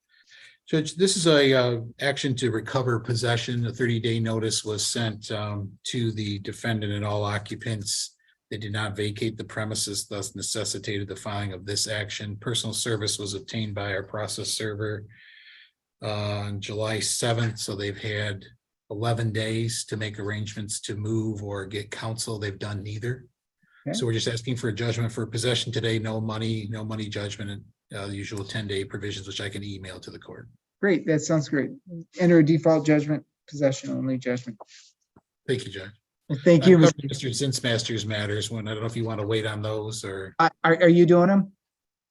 Judge, this is a action to recover possession. A 30-day notice was sent to the defendant and all occupants. They did not vacate the premises, thus necessitated the filing of this action. Personal service was obtained by our process server on July 7th, so they've had 11 days to make arrangements to move or get counsel. They've done neither. Okay. So we're just asking for a judgment for possession today, no money judgment, and the usual 10-day provisions, which I can email to the court. Great, that sounds great. Enter a default judgment, possession only judgment. Thank you, Judge. Well, thank you, I'm Mr. covering Mr. Zinsmaster's matters one. I don't know if you want to wait on those or Are you doing them?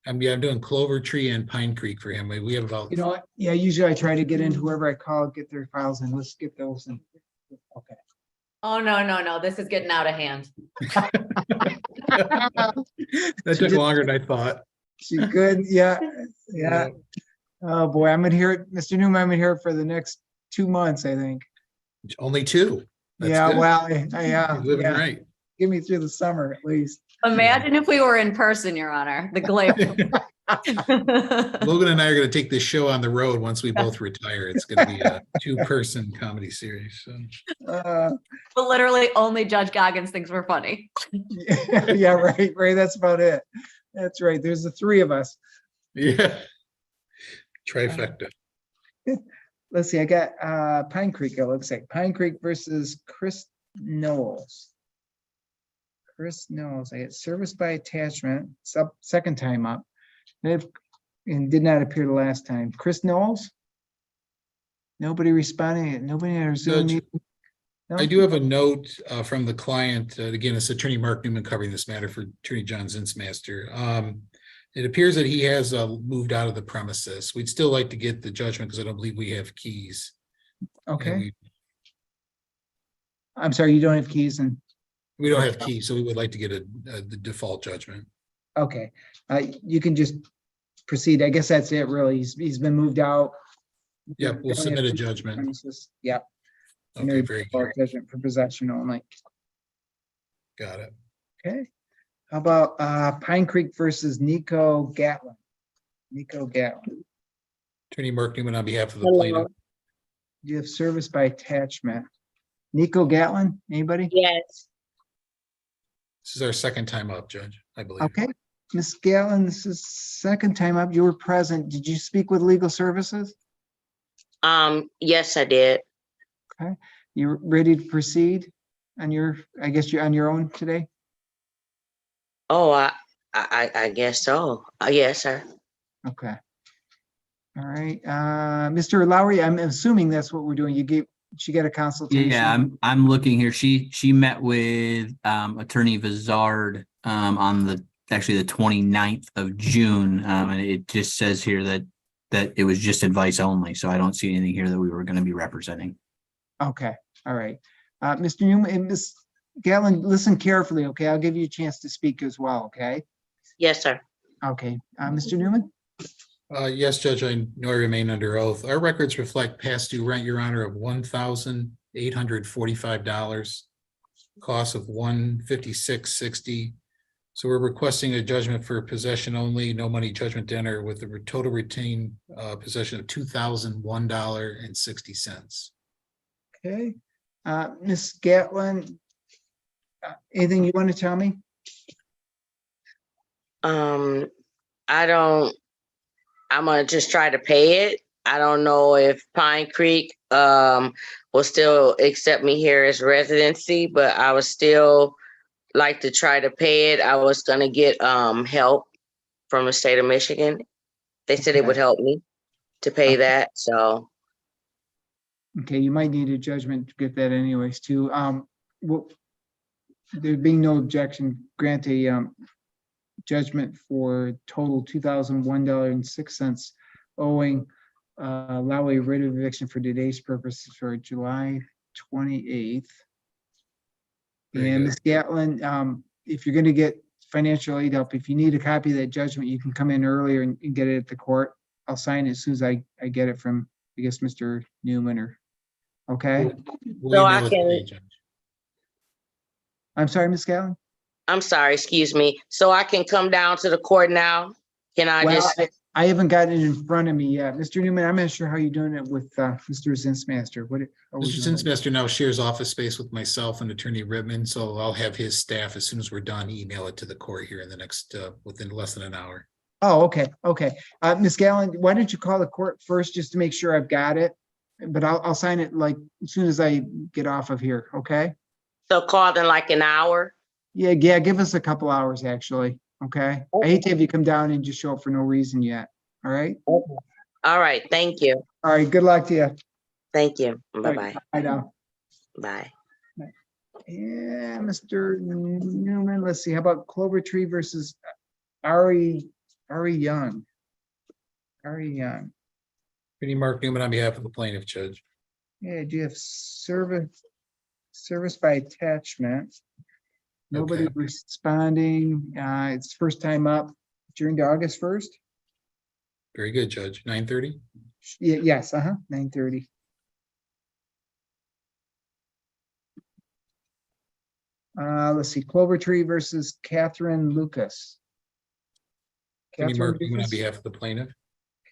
I'm doing Clover Tree and Pine Creek for him. We have about You know what? Yeah, usually I try to get in whoever I call, get their files and let's get those in. Okay. Oh, no. This is getting out of hand. that took longer than I thought. She good, yeah. Oh, boy, I'm gonna hear it, Mr. Newman, I'm gonna hear it for the next 2 months, I think. Only 2. That's Yeah, good. well, You're living yeah. right. Give me through the summer at least. Imagine if we were in person, Your Honor, the glare. Logan and I are going to take this show on the road once we both retire. It's going to be a 2-person comedy series. So. But literally only Judge Goggins thinks we're funny. Yeah, right, that's about it. That's right, there's the 3 of us. Yeah. Trifecta. Let's see, I got Pine Creek, it looks like. Pine Creek versus Chris Knowles. Chris Knowles, I get service by attachment, second time up. And did not appear the last time. Chris Knowles? Nobody responding, nobody on our Zoom Judge, meeting? No? I do have a note from the client. Again, it's Attorney Mark Newman covering this matter for Attorney John Zinsmaster. It appears that he has moved out of the premises. We'd still like to get the judgment because I don't believe we have keys. Okay. I'm sorry, you don't have keys and, We don't have keys, so we would like to get the default judgment. okay. You can just proceed. I guess that's it, really. He's been moved out. Yep, we'll submit a judgment. Premises. Yep. Okay, very good. Judgment for possession only. Got it. Okay. How about Pine Creek versus Nico Gatlin? Nico Gatlin. Attorney Mark Newman on behalf of the Hello. plaintiff. You have service by attachment. Nico Gatlin, anybody? Yes. This is our second time up, Judge, I believe. Okay. Ms. Gatlin, this is second time up. You were present. Did you speak with legal services? Yes, I did. Okay. You ready to proceed on I guess you're on your own today? Oh, I guess so. Yes, sir. Okay. All right. Mr. Lowry, I'm assuming that's what we're doing. She got a consultation. Yeah, I'm looking here. She met with Attorney Vizard on the 29th of June. And it just says here that it was just advice only. So I don't see anything here that we were going to be representing. Okay. All right. Mr. Newman and Ms. Gatlin, listen carefully, okay? I'll give you a chance to speak as well, okay? Yes, sir. Okay. Mr. Newman? Yes, Judge, I know I remain under oath. Our records reflect past due rent, Your Honor, of $1,845, cost of $156.60. So we're requesting a judgment for possession only, no money judgment to enter with a total retained possession of $2,001.60. Okay. Ms. Gatlin, anything you want to tell me? I'm gonna just try to pay it. I don't know if Pine Creek will still accept me here as residency, but I would still like to try to pay it. I was gonna get help from the state of Michigan. They said it would help me to pay that. So Okay, you might need a judgment to get that anyways too. Well, there being no objection, grant a judgment for total $2,001.06 owing allow a writ of eviction for today's purposes for July 28th. And Ms. Gatlin, if you're going to get financial aid help, if you need a copy of that judgment, you can come in earlier and get it at the court. I'll sign it as soon as I get it from, I guess, Mr. Newman or, okay? So I can, I'm sorry, Ms. Gallen? I'm sorry, excuse me. So I can come down to the court now? Can I Well, just, I haven't gotten it in front of me yet. Mr. Newman, I'm not sure how you're doing it with Mr. Zinsmaster. how would Mr. you like- Zinsmaster now shares office space with myself and Attorney Ribman, so I'll have his staff, as soon as we're done, email it to the court here in the next, within less than an hour. Oh, okay, okay. Ms. Gallen, why don't you call the court first just to make sure I've got it? But I'll sign it like as soon as I get off of here, okay? so called in like an hour? Yeah, give us a couple hours actually, okay? I hate to have you come down and just show up for no reason yet, all right? All right, thank you. All right, good luck to you. Thank you. All Bye-bye. right, bye now. Bye. Yeah, Mr. Newman, let's see, how about Clover Tree versus Ari Young? Ari Young. Attorney Mark Newman on behalf of the plaintiff, Judge. Yeah, do you have service by attachment? Nobody Okay. responding. It's first time up during the August 1st. Very good, Judge. 9:30? Yeah, yes, 9:30. Let's see, Clover Tree versus Catherine Lucas. Attorney Catherine Mark Newman on Lucas. behalf of the plaintiff.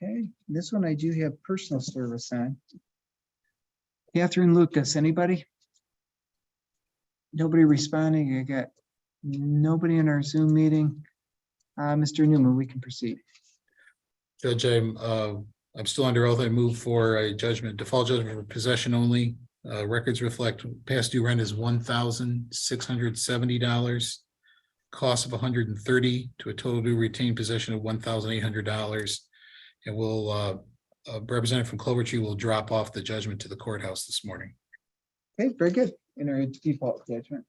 Okay, this one I do have personal service on. Catherine Lucas, anybody? Nobody responding. I got nobody in our Zoom meeting. Mr. Newman, we can proceed. Judge, I'm still under oath. I move for a judgment, default judgment for possession only. Records reflect past due rent is $1,670. Cost of $130 to a total due retained possession of $1,800. And we'll, Representative from Clover Tree will drop off the judgment to the courthouse this morning. Okay, very good. In our default judgment.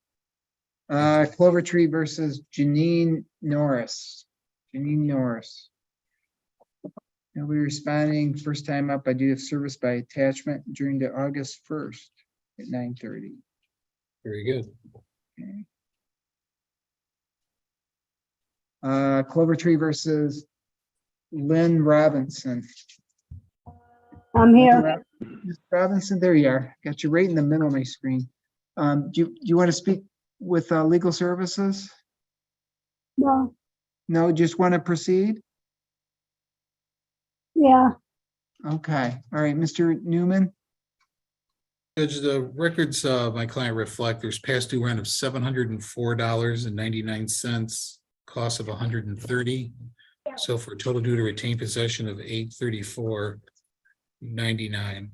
Clover Tree versus Janine Norris. Janine Norris. Nobody responding. First time up. I do have service by attachment during the August 1st at 9:30. Very good. Okay. Clover Tree versus Lynn Robinson. I'm here. Ms. Robinson, there you are. Got you right in the middle of my screen. Do you want to speak with legal services? No, No, just want to proceed? yeah, Okay, all right, Mr. Newman. Judge, the records my client reflect there's past due rent of $704.99, cost of $130. So for a total due to retain possession of $834.99.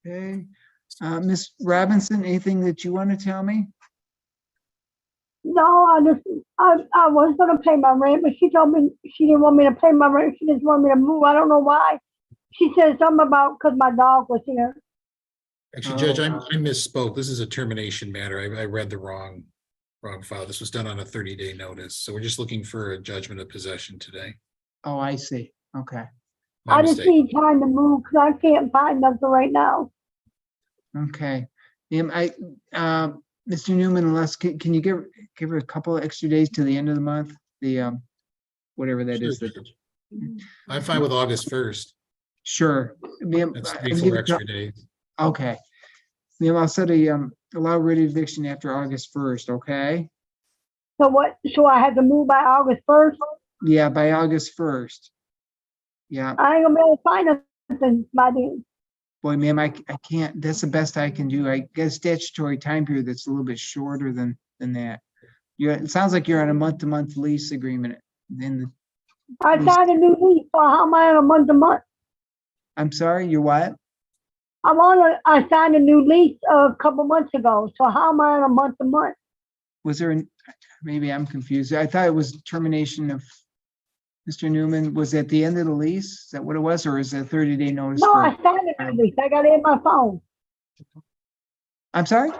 Okay, Ms. Robinson, anything that you want to tell me? no, I was gonna pay my rent, but she told me she didn't want me to pay my rent. She just wanted me to move. I don't know why. She said something about because my dog was here. Actually, Judge, I misspoke. This is a termination matter. I read the wrong file. This was done on a 30-day notice. So we're just looking for a judgment of possession today. Oh, I see. Okay. My I just mistake. need time to move because I can't find nothing right now. Okay. Mr. Newman, unless, can you give her a couple of extra days to the end of the month? The, whatever that is. Sure, Judge. I'm fine with August 1st. Sure. Ma'am, That's I 3 can full give you extra days. Okay. Ma'am, I'll set allow writ eviction after August 1st, okay? So what? So I have to move by August 1st. Yeah, by August 1st. Yeah, I ain't gonna be able to find nothing by then. boy, ma'am, I can't, that's the best I can do. I get a statutory time period that's a little bit shorter than that. It sounds like you're on a month-to-month lease agreement. Then I signed a new lease. So how am I on a month to month? I'm sorry, you're what? I signed a new lease a couple months ago. So how am I on a month to month? Was there, maybe I'm confused. I thought it was termination of, Mr. Newman, was at the end of the lease? Is that what it was? Or is it a 30-day notice? No, for- I signed a new lease. I got it in my phone. I'm sorry?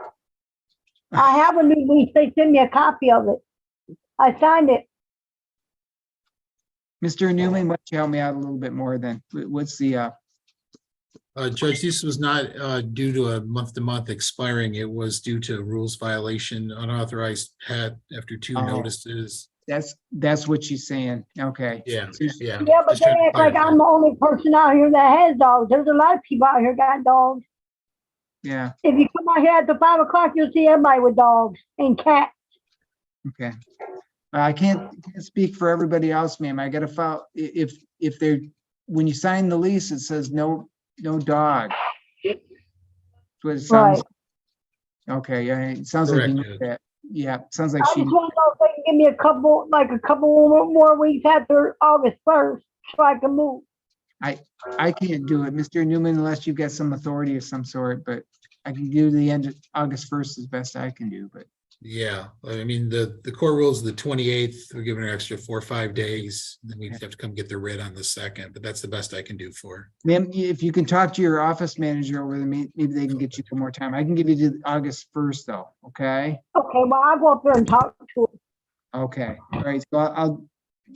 I have a new lease. They sent me a copy of it. I signed it. Mr. Newman, why don't you help me out a little bit more then? What's the, Judge, this was not due to a month-to-month expiring. It was due to rules violation, unauthorized pet after 2 Oh. notices. that's what she's saying. Okay. Yeah, yeah. Yeah, but Just they trying to act like clarify. I'm the only person out here that has dogs. There's a lot of people out here got dogs. Yeah, If you come out here after 5 o'clock, you'll see everybody with dogs and cats. okay. I can't speak for everybody else, ma'am. I gotta file, if they're, when you sign the lease, it says no dog. That's what it sounds. Okay, yeah, it sounds like you know Correct, that. Yeah, it sounds like I she, just want to know if they can give me a couple more weeks after August 1st so I can move. I can't do it, Mr. Newman, unless you've got some authority of some sort, but I can do the end of August 1st as best I can do, but. Yeah, I mean, the court rules the 28th, we're giving an extra 4 or 5 days, then we have to come get the writ on the 2nd, but that's the best I can do for. Ma'am, if you can talk to your office manager over there, maybe they can get you some more time. I can give you to August 1st though, okay? Okay, well, I'll go up there and talk to him. Okay, all right, so I'll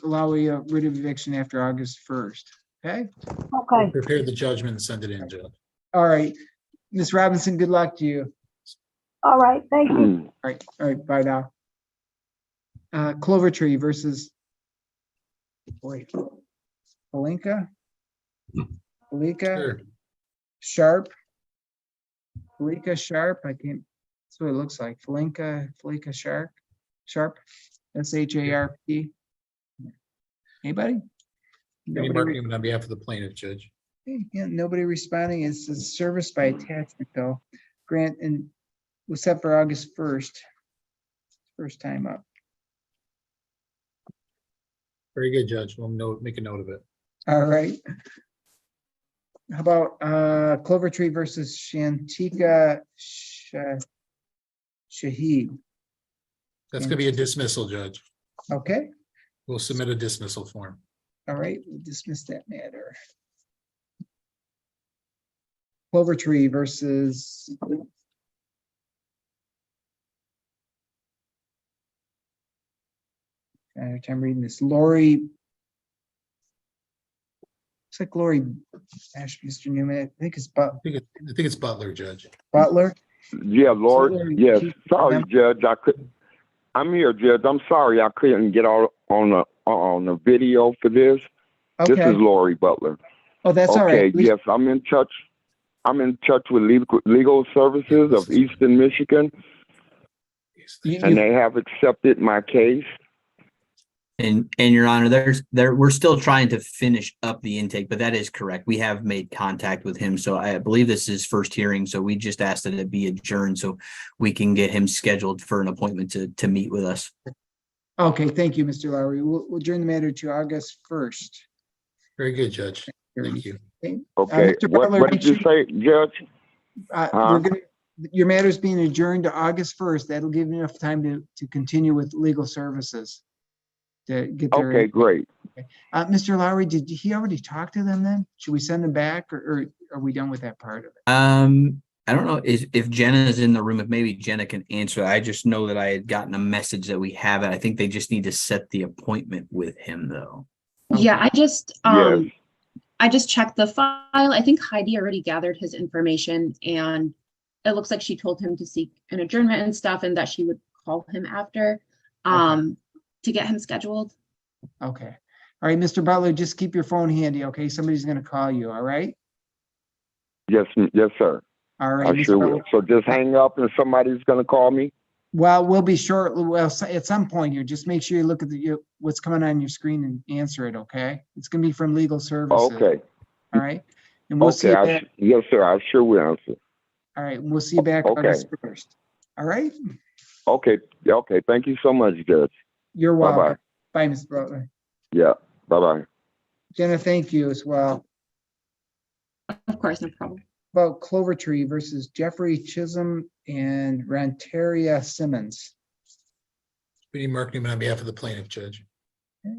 allow you a writ of eviction after August 1st, okay? Okay. Prepare the judgment and send it in, Judge. All right, Ms. Robinson, good luck to you. All right, thank you. All right, bye now. Clover Tree versus, wait, Palinka? Sure. Sharp? Palinka Sharp, I can't, that's what it looks like. Palinka Sharp, SHARP. Anybody? Any marking on behalf of the plaintiff, Judge? Yeah, nobody responding. It's a service by attachment though. Grant and was set for August 1st. First time up. Very good, Judge. We'll make a note of it. All right. How about Clover Tree versus Shantika Shahid? That's gonna be a dismissal, Judge. Okay, We'll submit a dismissal form. all right, we'll dismiss that matter. Clover Tree versus I'm reading this. Lori. Looks like Lori Ash, Mr. Newman. I think it's I think it's Butler, Judge. Butler. Yeah, Lord. Lori, Yes. keep Sorry, them. Judge. I'm here, Judge. I'm sorry I couldn't get on the video for this. This Okay. is Lori Butler. Oh, that's all right. Okay. Yes, I'm in touch. I'm in touch with legal services of Eastern Michigan, and they have accepted my case. And Your Honor, we're still trying to finish up the intake, but that is correct. We have made contact with him. So I believe this is his first hearing. So we just asked that it be adjourned so we can get him scheduled for an appointment to meet with us. Okay, thank you, Mr. Lowry. We'll adjourn the matter to August 1st. Very good, Judge. Thank you. Okay. Mr. What Butler, did you say, Judge? we're gonna, your matter's being adjourned to August 1st. That'll give you enough time to continue with legal services. To get their. Okay, great. Mr. Lowry, did he already talk to them then? Should we send them back or are we done with that part of it? I don't know if Jenna is in the room, if maybe Jenna can answer. I just know that I had gotten a message that we have it. I think they just need to set the appointment with him though. Yeah, I just Yes. I just checked the file. I think Heidi already gathered his information and it looks like she told him to seek an adjournment and stuff and that she would call him after to get him scheduled. Okay. All right, Mr. Butler, just keep your phone handy, okay? Somebody's gonna call you, all right? Yes, sir. All right. I Mr. sure will. Butler. So just hang up and somebody's gonna call me? Well, we'll be short, well, at some point here, just make sure you look at what's coming on your screen and answer it, okay? It's gonna be from legal services. Okay. All right? And we'll see Okay, you back, yes, sir. I sure will answer. all right, we'll see you back Okay. August 1st. All right? Okay, thank you so much, Judge. You're welcome. Bye-bye. Bye, Mr. Butler. Yeah, bye-bye. Jenna, thank you as well. Of course, no problem. About Clover Tree versus Jeffrey Chisholm and Rantaria Simmons. We need marking on behalf of the plaintiff, Judge. Okay.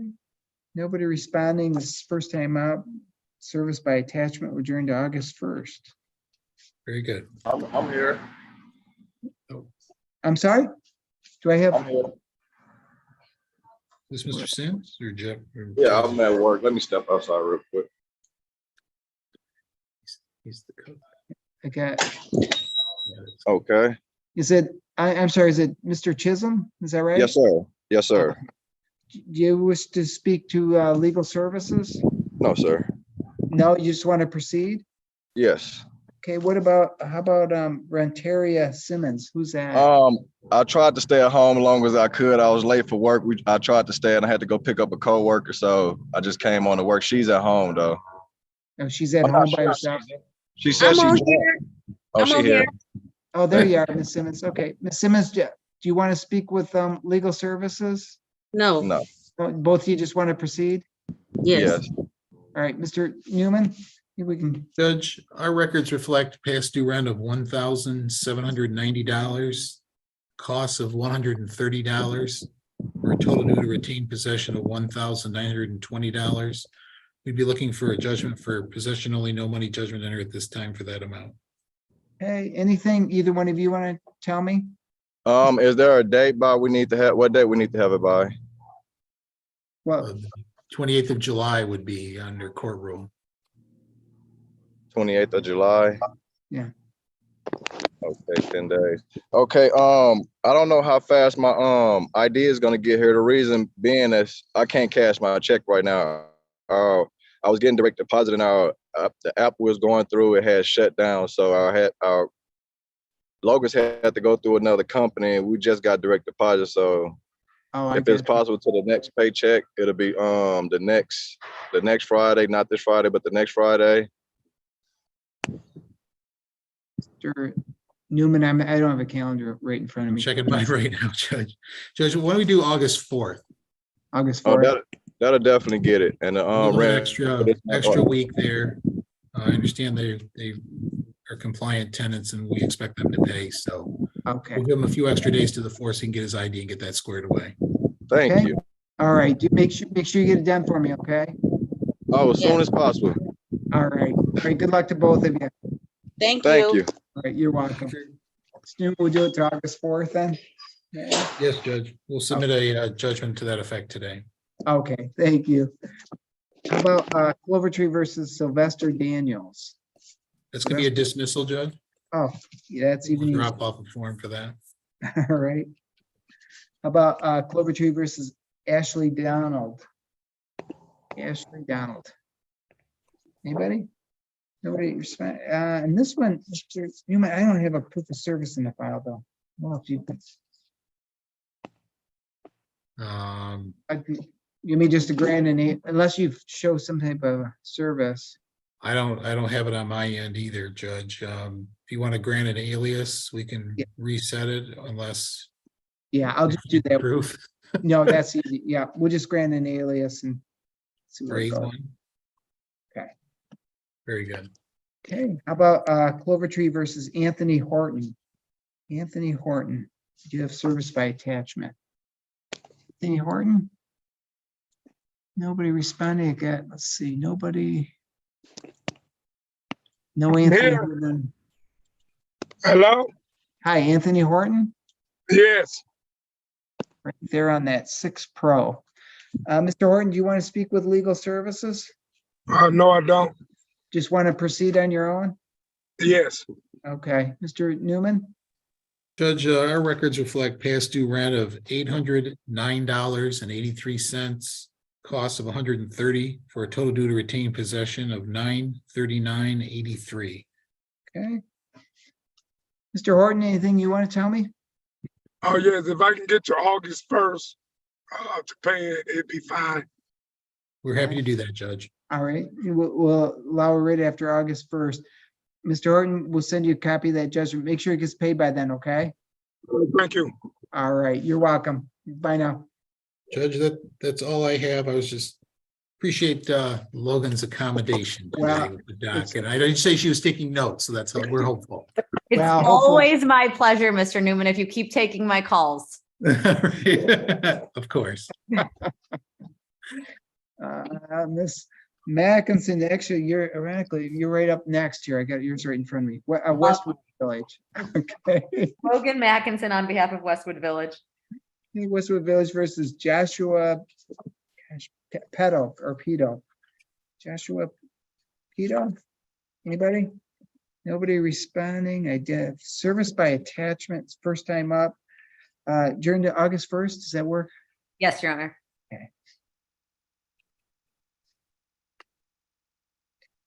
Nobody responding. This is first time out. Service by attachment adjourned to August 1st. Very good. I'm here. I'm sorry? Do I have? I'm here. Is this Mr. Sims or Jeff? Yeah, I'm at work. Let me step outside real quick. He's the code. I got, Okay. is it, I'm sorry, is it Mr. Chisholm? Is that right? Yes, sir. Yes, sir. Do you wish to speak to legal services? No, sir. No, you just want to proceed? Yes. Okay, what about, how about Renteria Simmons? Who's that? I tried to stay at home as long as I could. I was late for work. I tried to stay and I had to go pick up a coworker, so I just came on to work. She's at home though. Oh, she's at I'm not home by sure. herself? She said she's home. Oh, she here. Oh, there you are, Ms. Simmons. Okay, Ms. Simmons, do you want to speak with legal services? No. Both of you just want to proceed? Yes. All right, Mr. Newman, if we can. Judge, our records reflect past due rent of $1,790, costs of $130, for a total due to retain possession of $1,920. We'd be looking for a judgment for possession only, no money judgment entered at this time for that amount. Hey, anything either one of you want to tell me? Is there a date by we need to have, what date we need to have it by? Well, 28th of July would be under court rule. 28th of July. Yeah. Okay, 10 days. Okay, I don't know how fast my ID is gonna get here. The reason being is I can't cash my check right now. I was getting direct deposit and the app was going through, it had shut down. So our Logos had to go through another company and we just got direct deposit. So if it's possible to the next paycheck, it'll be the next Friday, not this Friday, but the next Friday. Mr. Newman, I don't have a calendar right in front of me. Checking mine right now, Judge. Judge, why don't we do August 4th? August Oh, 4th. that'll definitely get it. And the rent extra week there. I understand they are compliant tenants and we expect them to pay. So okay, we'll give him a few extra days to the force. He can get his ID and get that squared away. Thank you. All right, make sure you get it done for me, okay? Oh, as soon as possible. All right. All right. Good luck to both of you. Thank you. All right, you're welcome. Stu, we'll do it to August 4th then. Yeah. Yes, Judge. We'll submit a judgment to that effect today. Okay, thank you. How about Clover Tree versus Sylvester Daniels? That's gonna be a dismissal, Judge. Oh, yeah, that's even We'll easier. drop off a form for that. All right. How about Clover Tree versus Ashley Donald? Ashley Donald. Anybody? Nobody respond. And this one, Mr. Newman, I don't have a proof of service in the file though. Well, if you give me just a grand and eight, unless you show some type of service. I don't have it on my end either, Judge. If you want to grant an alias, we can reset it unless. Yeah, I'll just do that. Proof. No, that's easy. Yeah, we'll just grant an alias and see where it Raise goes. one. Okay. Very good. Okay, how about Clover Tree versus Anthony Horton? Anthony Horton, do you have service by attachment? Anthony Horton? Nobody responding. I got, let's see, nobody. No Anthony Here. Horton. Hello? Hi, Anthony Horton? Yes. Right there on that 6 Pro. Mr. Horton, do you want to speak with legal services? No, I don't. Just want to proceed on your own? Yes. Okay, Mr. Newman? Judge, our records reflect past due rent of $809.83, cost of $130 for a total due to retain possession of $939.83. Okay. Mr. Horton, anything you want to tell me? Oh, yes, if I can get to August 1st to pay it, it'd be fine. We're happy to do that, Judge. All right, we'll allow it right after August 1st. Mr. Horton, we'll send you a copy of that judgment. Make sure it gets paid by then, okay? Thank you. All right, you're welcome. Bye now. Judge, that's all I have. I was just appreciate Logan's accommodation today Well, with the doc. And I didn't say she was taking notes, so that's how we're hopeful. It's Well, hopefully- always my pleasure, Mr. Newman, if you keep taking my calls. Of course. Miss Mackinson, actually, you're right up next here. I got yours right in front of me. Westwood Village. Okay. Logan Mackinson on behalf of Westwood Village. Westwood Village versus Joshua Pedo. Joshua Pedo? Anybody? Nobody responding. I did service by attachments, first time up. During the August 1st, does that work? Yes, Your Honor. Okay.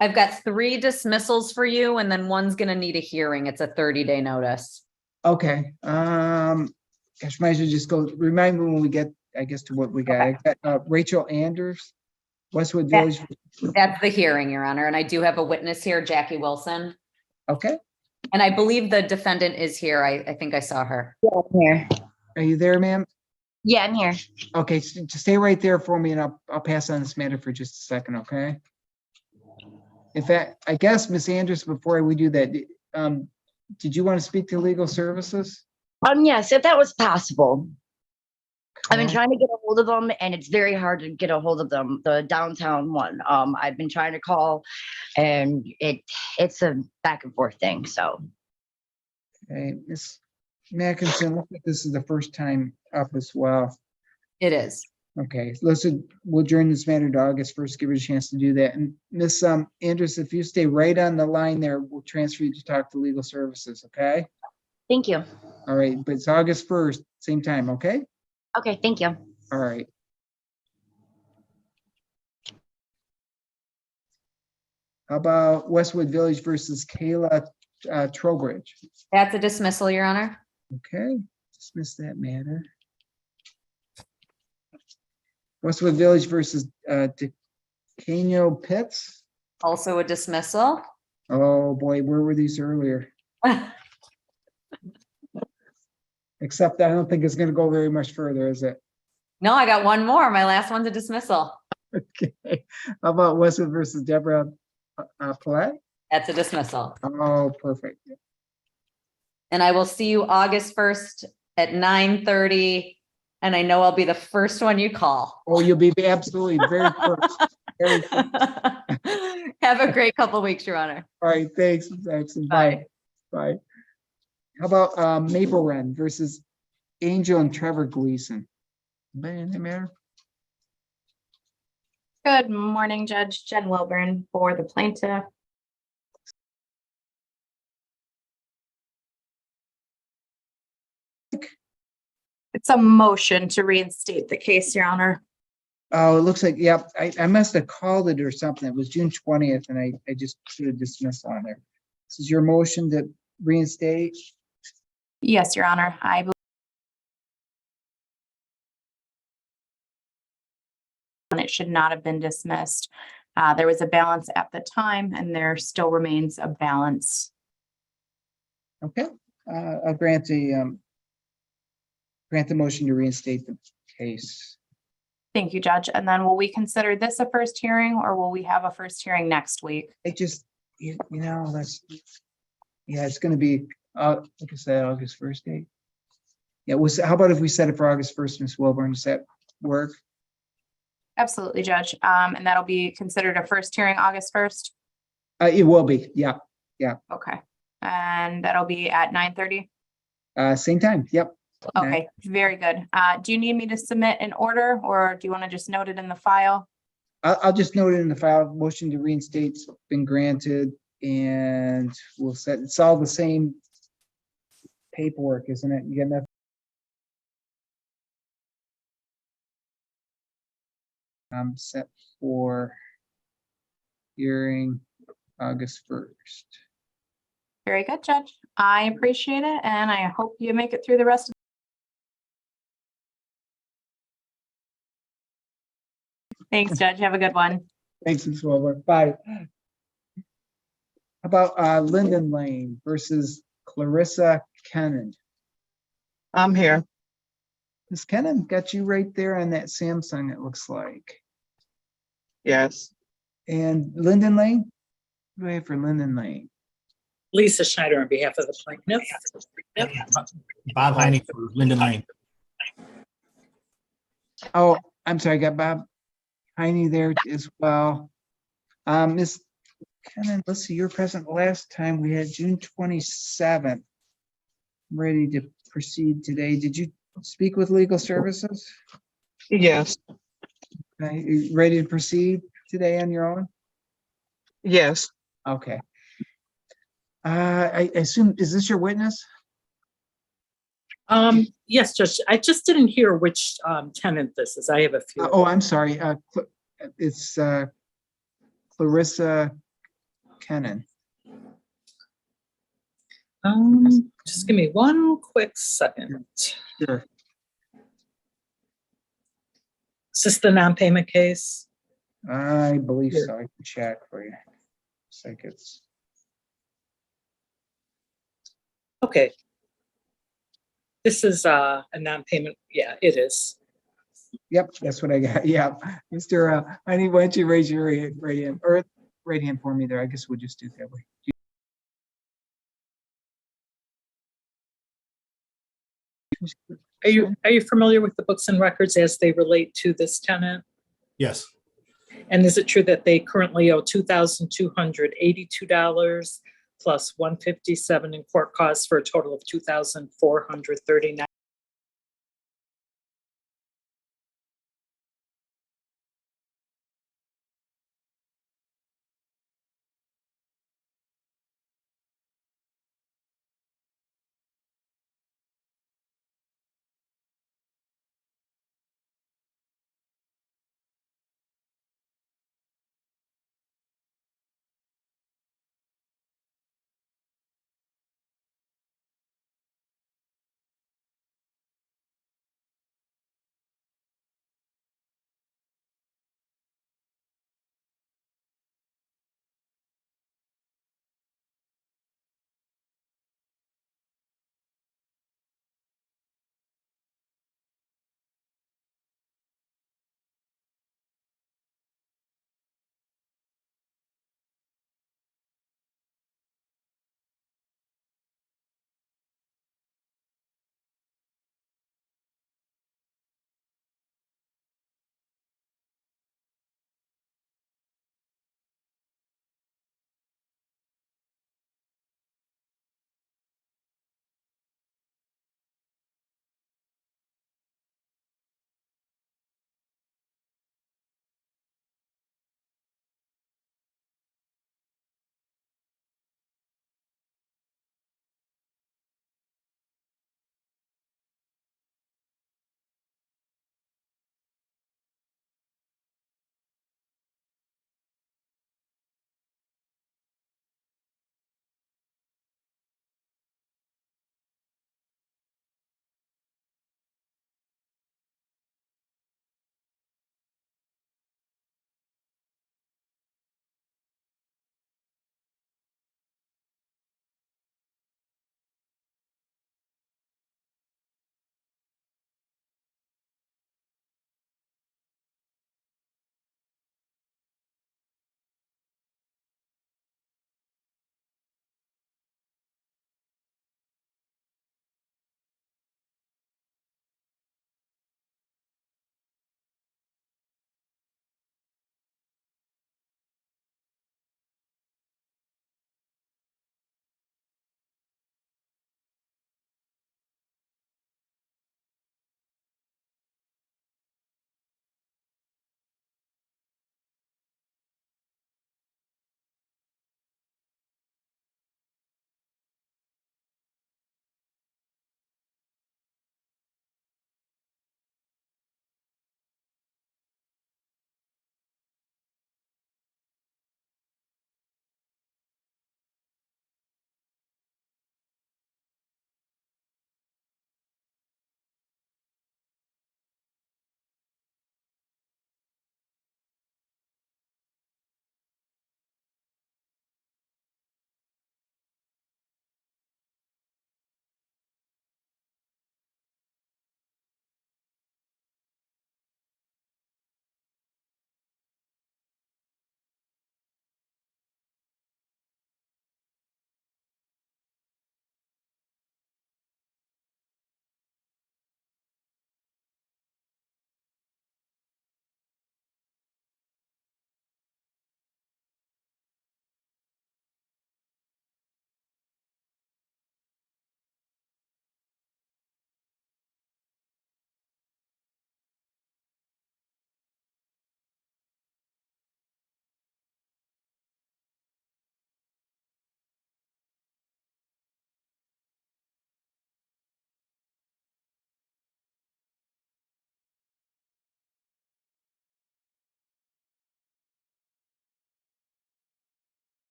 I've got 3 dismissals for you, and then one's gonna need a hearing. It's a 30-day notice. Okay, gosh, might as well just go, remind me when we get, I guess, to what we got. I got Rachel Anders, Westwood Yeah. Village. That's the hearing, Your Honor, and I do have a witness here, Jackie Wilson. Okay, And I believe the defendant is here. I think I saw her. Yeah, I'm here. are you there, ma'am? Yeah, I'm here. Okay, so just stay right there for me and I'll pass on this matter for just a second, okay? In fact, I guess, Miss Anders, before we do that, did you want to speak to legal services? Yes, if that was possible. I've been Okay. trying to get a hold of them and it's very hard to get a hold of them, the downtown one. I've been trying to call and it's a back and forth thing, so. Okay, Miss Mackinson, looks like this is the first time up as well. It is. Okay, we'll adjourn this matter to August 1st, give her a chance to do that. And Miss Andrews, if you stay right on the line there, we'll transfer you to talk to legal services, okay? Thank you. All right, but it's August 1st, same time, okay? Okay, thank you. All right. How about Westwood Village versus Kayla Trowbridge? That's a dismissal, Your Honor. Okay, dismiss that matter. Westwood Village versus DeCano Pitts. Also a dismissal. Oh boy, where were these earlier? Except I don't think it's gonna go very much further, is it? No, I got one more. My last one's a dismissal. Okay, how about Westwood versus Deborah Paulette? That's a dismissal. Oh, perfect. And I will see you August 1st at 9:30. And I know I'll be the first one you call. Oh, you'll be absolutely very first. Very first. Have a great couple weeks, Your Honor. All right, thanks. Bye. Bye. How about Maple Wren versus Angel and Trevor Gleason? Anybody in the matter? Good morning, Judge Jen Wilburn for the plaintiff. It's a motion to reinstate the case, Your Honor. Oh, it looks like, yep, I must have called it or something. It was June 20th and I just put a dismiss on there. This is your motion to reinstate? Yes, Your Honor. I believe it should not have been dismissed. There was a balance at the time and there still remains a balance. Okay, I'll grant the motion to reinstate the case. Thank you, Judge. And then will we consider this a first hearing or will we have a first hearing next week? It just, you know, yeah, it's gonna be, like I said, August 1st date. Yeah, how about if we set it for August 1st, Ms. Wilburn, does that work? Absolutely, Judge. And that'll be considered a first hearing August 1st? It will be, yeah. Okay. And that'll be at 9:30? Same time, yep. Okay, very good. Do you need me to submit an order or do you want to just note it in the file? I'll just note it in the file, motion to reinstate's been granted, and we'll set, it's all the same paperwork, isn't it? You get enough? Set for hearing August 1st. Very good, Judge. I appreciate it and I hope you make it through the rest of Thanks, Judge. Have a good one. Thanks, Ms. Wilbur. Bye. How about Linden Lane versus Clarissa Kennan? I'm here. Ms. Kennan, got you right there on that Samsung, it looks like. Yes. And Linden Lane? What do we have for Linden Lane? Lisa Schneider on behalf of the plaintiff. Bob Heine for Linden Lane. Oh, I'm sorry, I got Bob Heine there as well. Ms. Kennan, let's see, you were present last time. We had June 27th. I'm ready to proceed today. Did you speak with legal services? Yes. Okay, you ready to proceed today on your own? Yes. Okay. I assume, is this your witness? Yes, Judge. I just didn't hear which tenant this is. I have a few. Oh, I'm sorry. It's Clarissa Kennan. Just give me one quick second. Sure. Is this the non-payment case? I believe so. I can check for you. Looks like it's. Okay. This is a non-payment. Yeah, it is. Yep, that's what I got. Yeah, Mr. I need, why don't you raise your right hand or right hand for me there? I guess we'll just do it that way. Are you familiar with the books and records as they relate to this tenant? Yes. And is it true that they currently owe $2,282 plus $157 in court costs for a total of $2,439?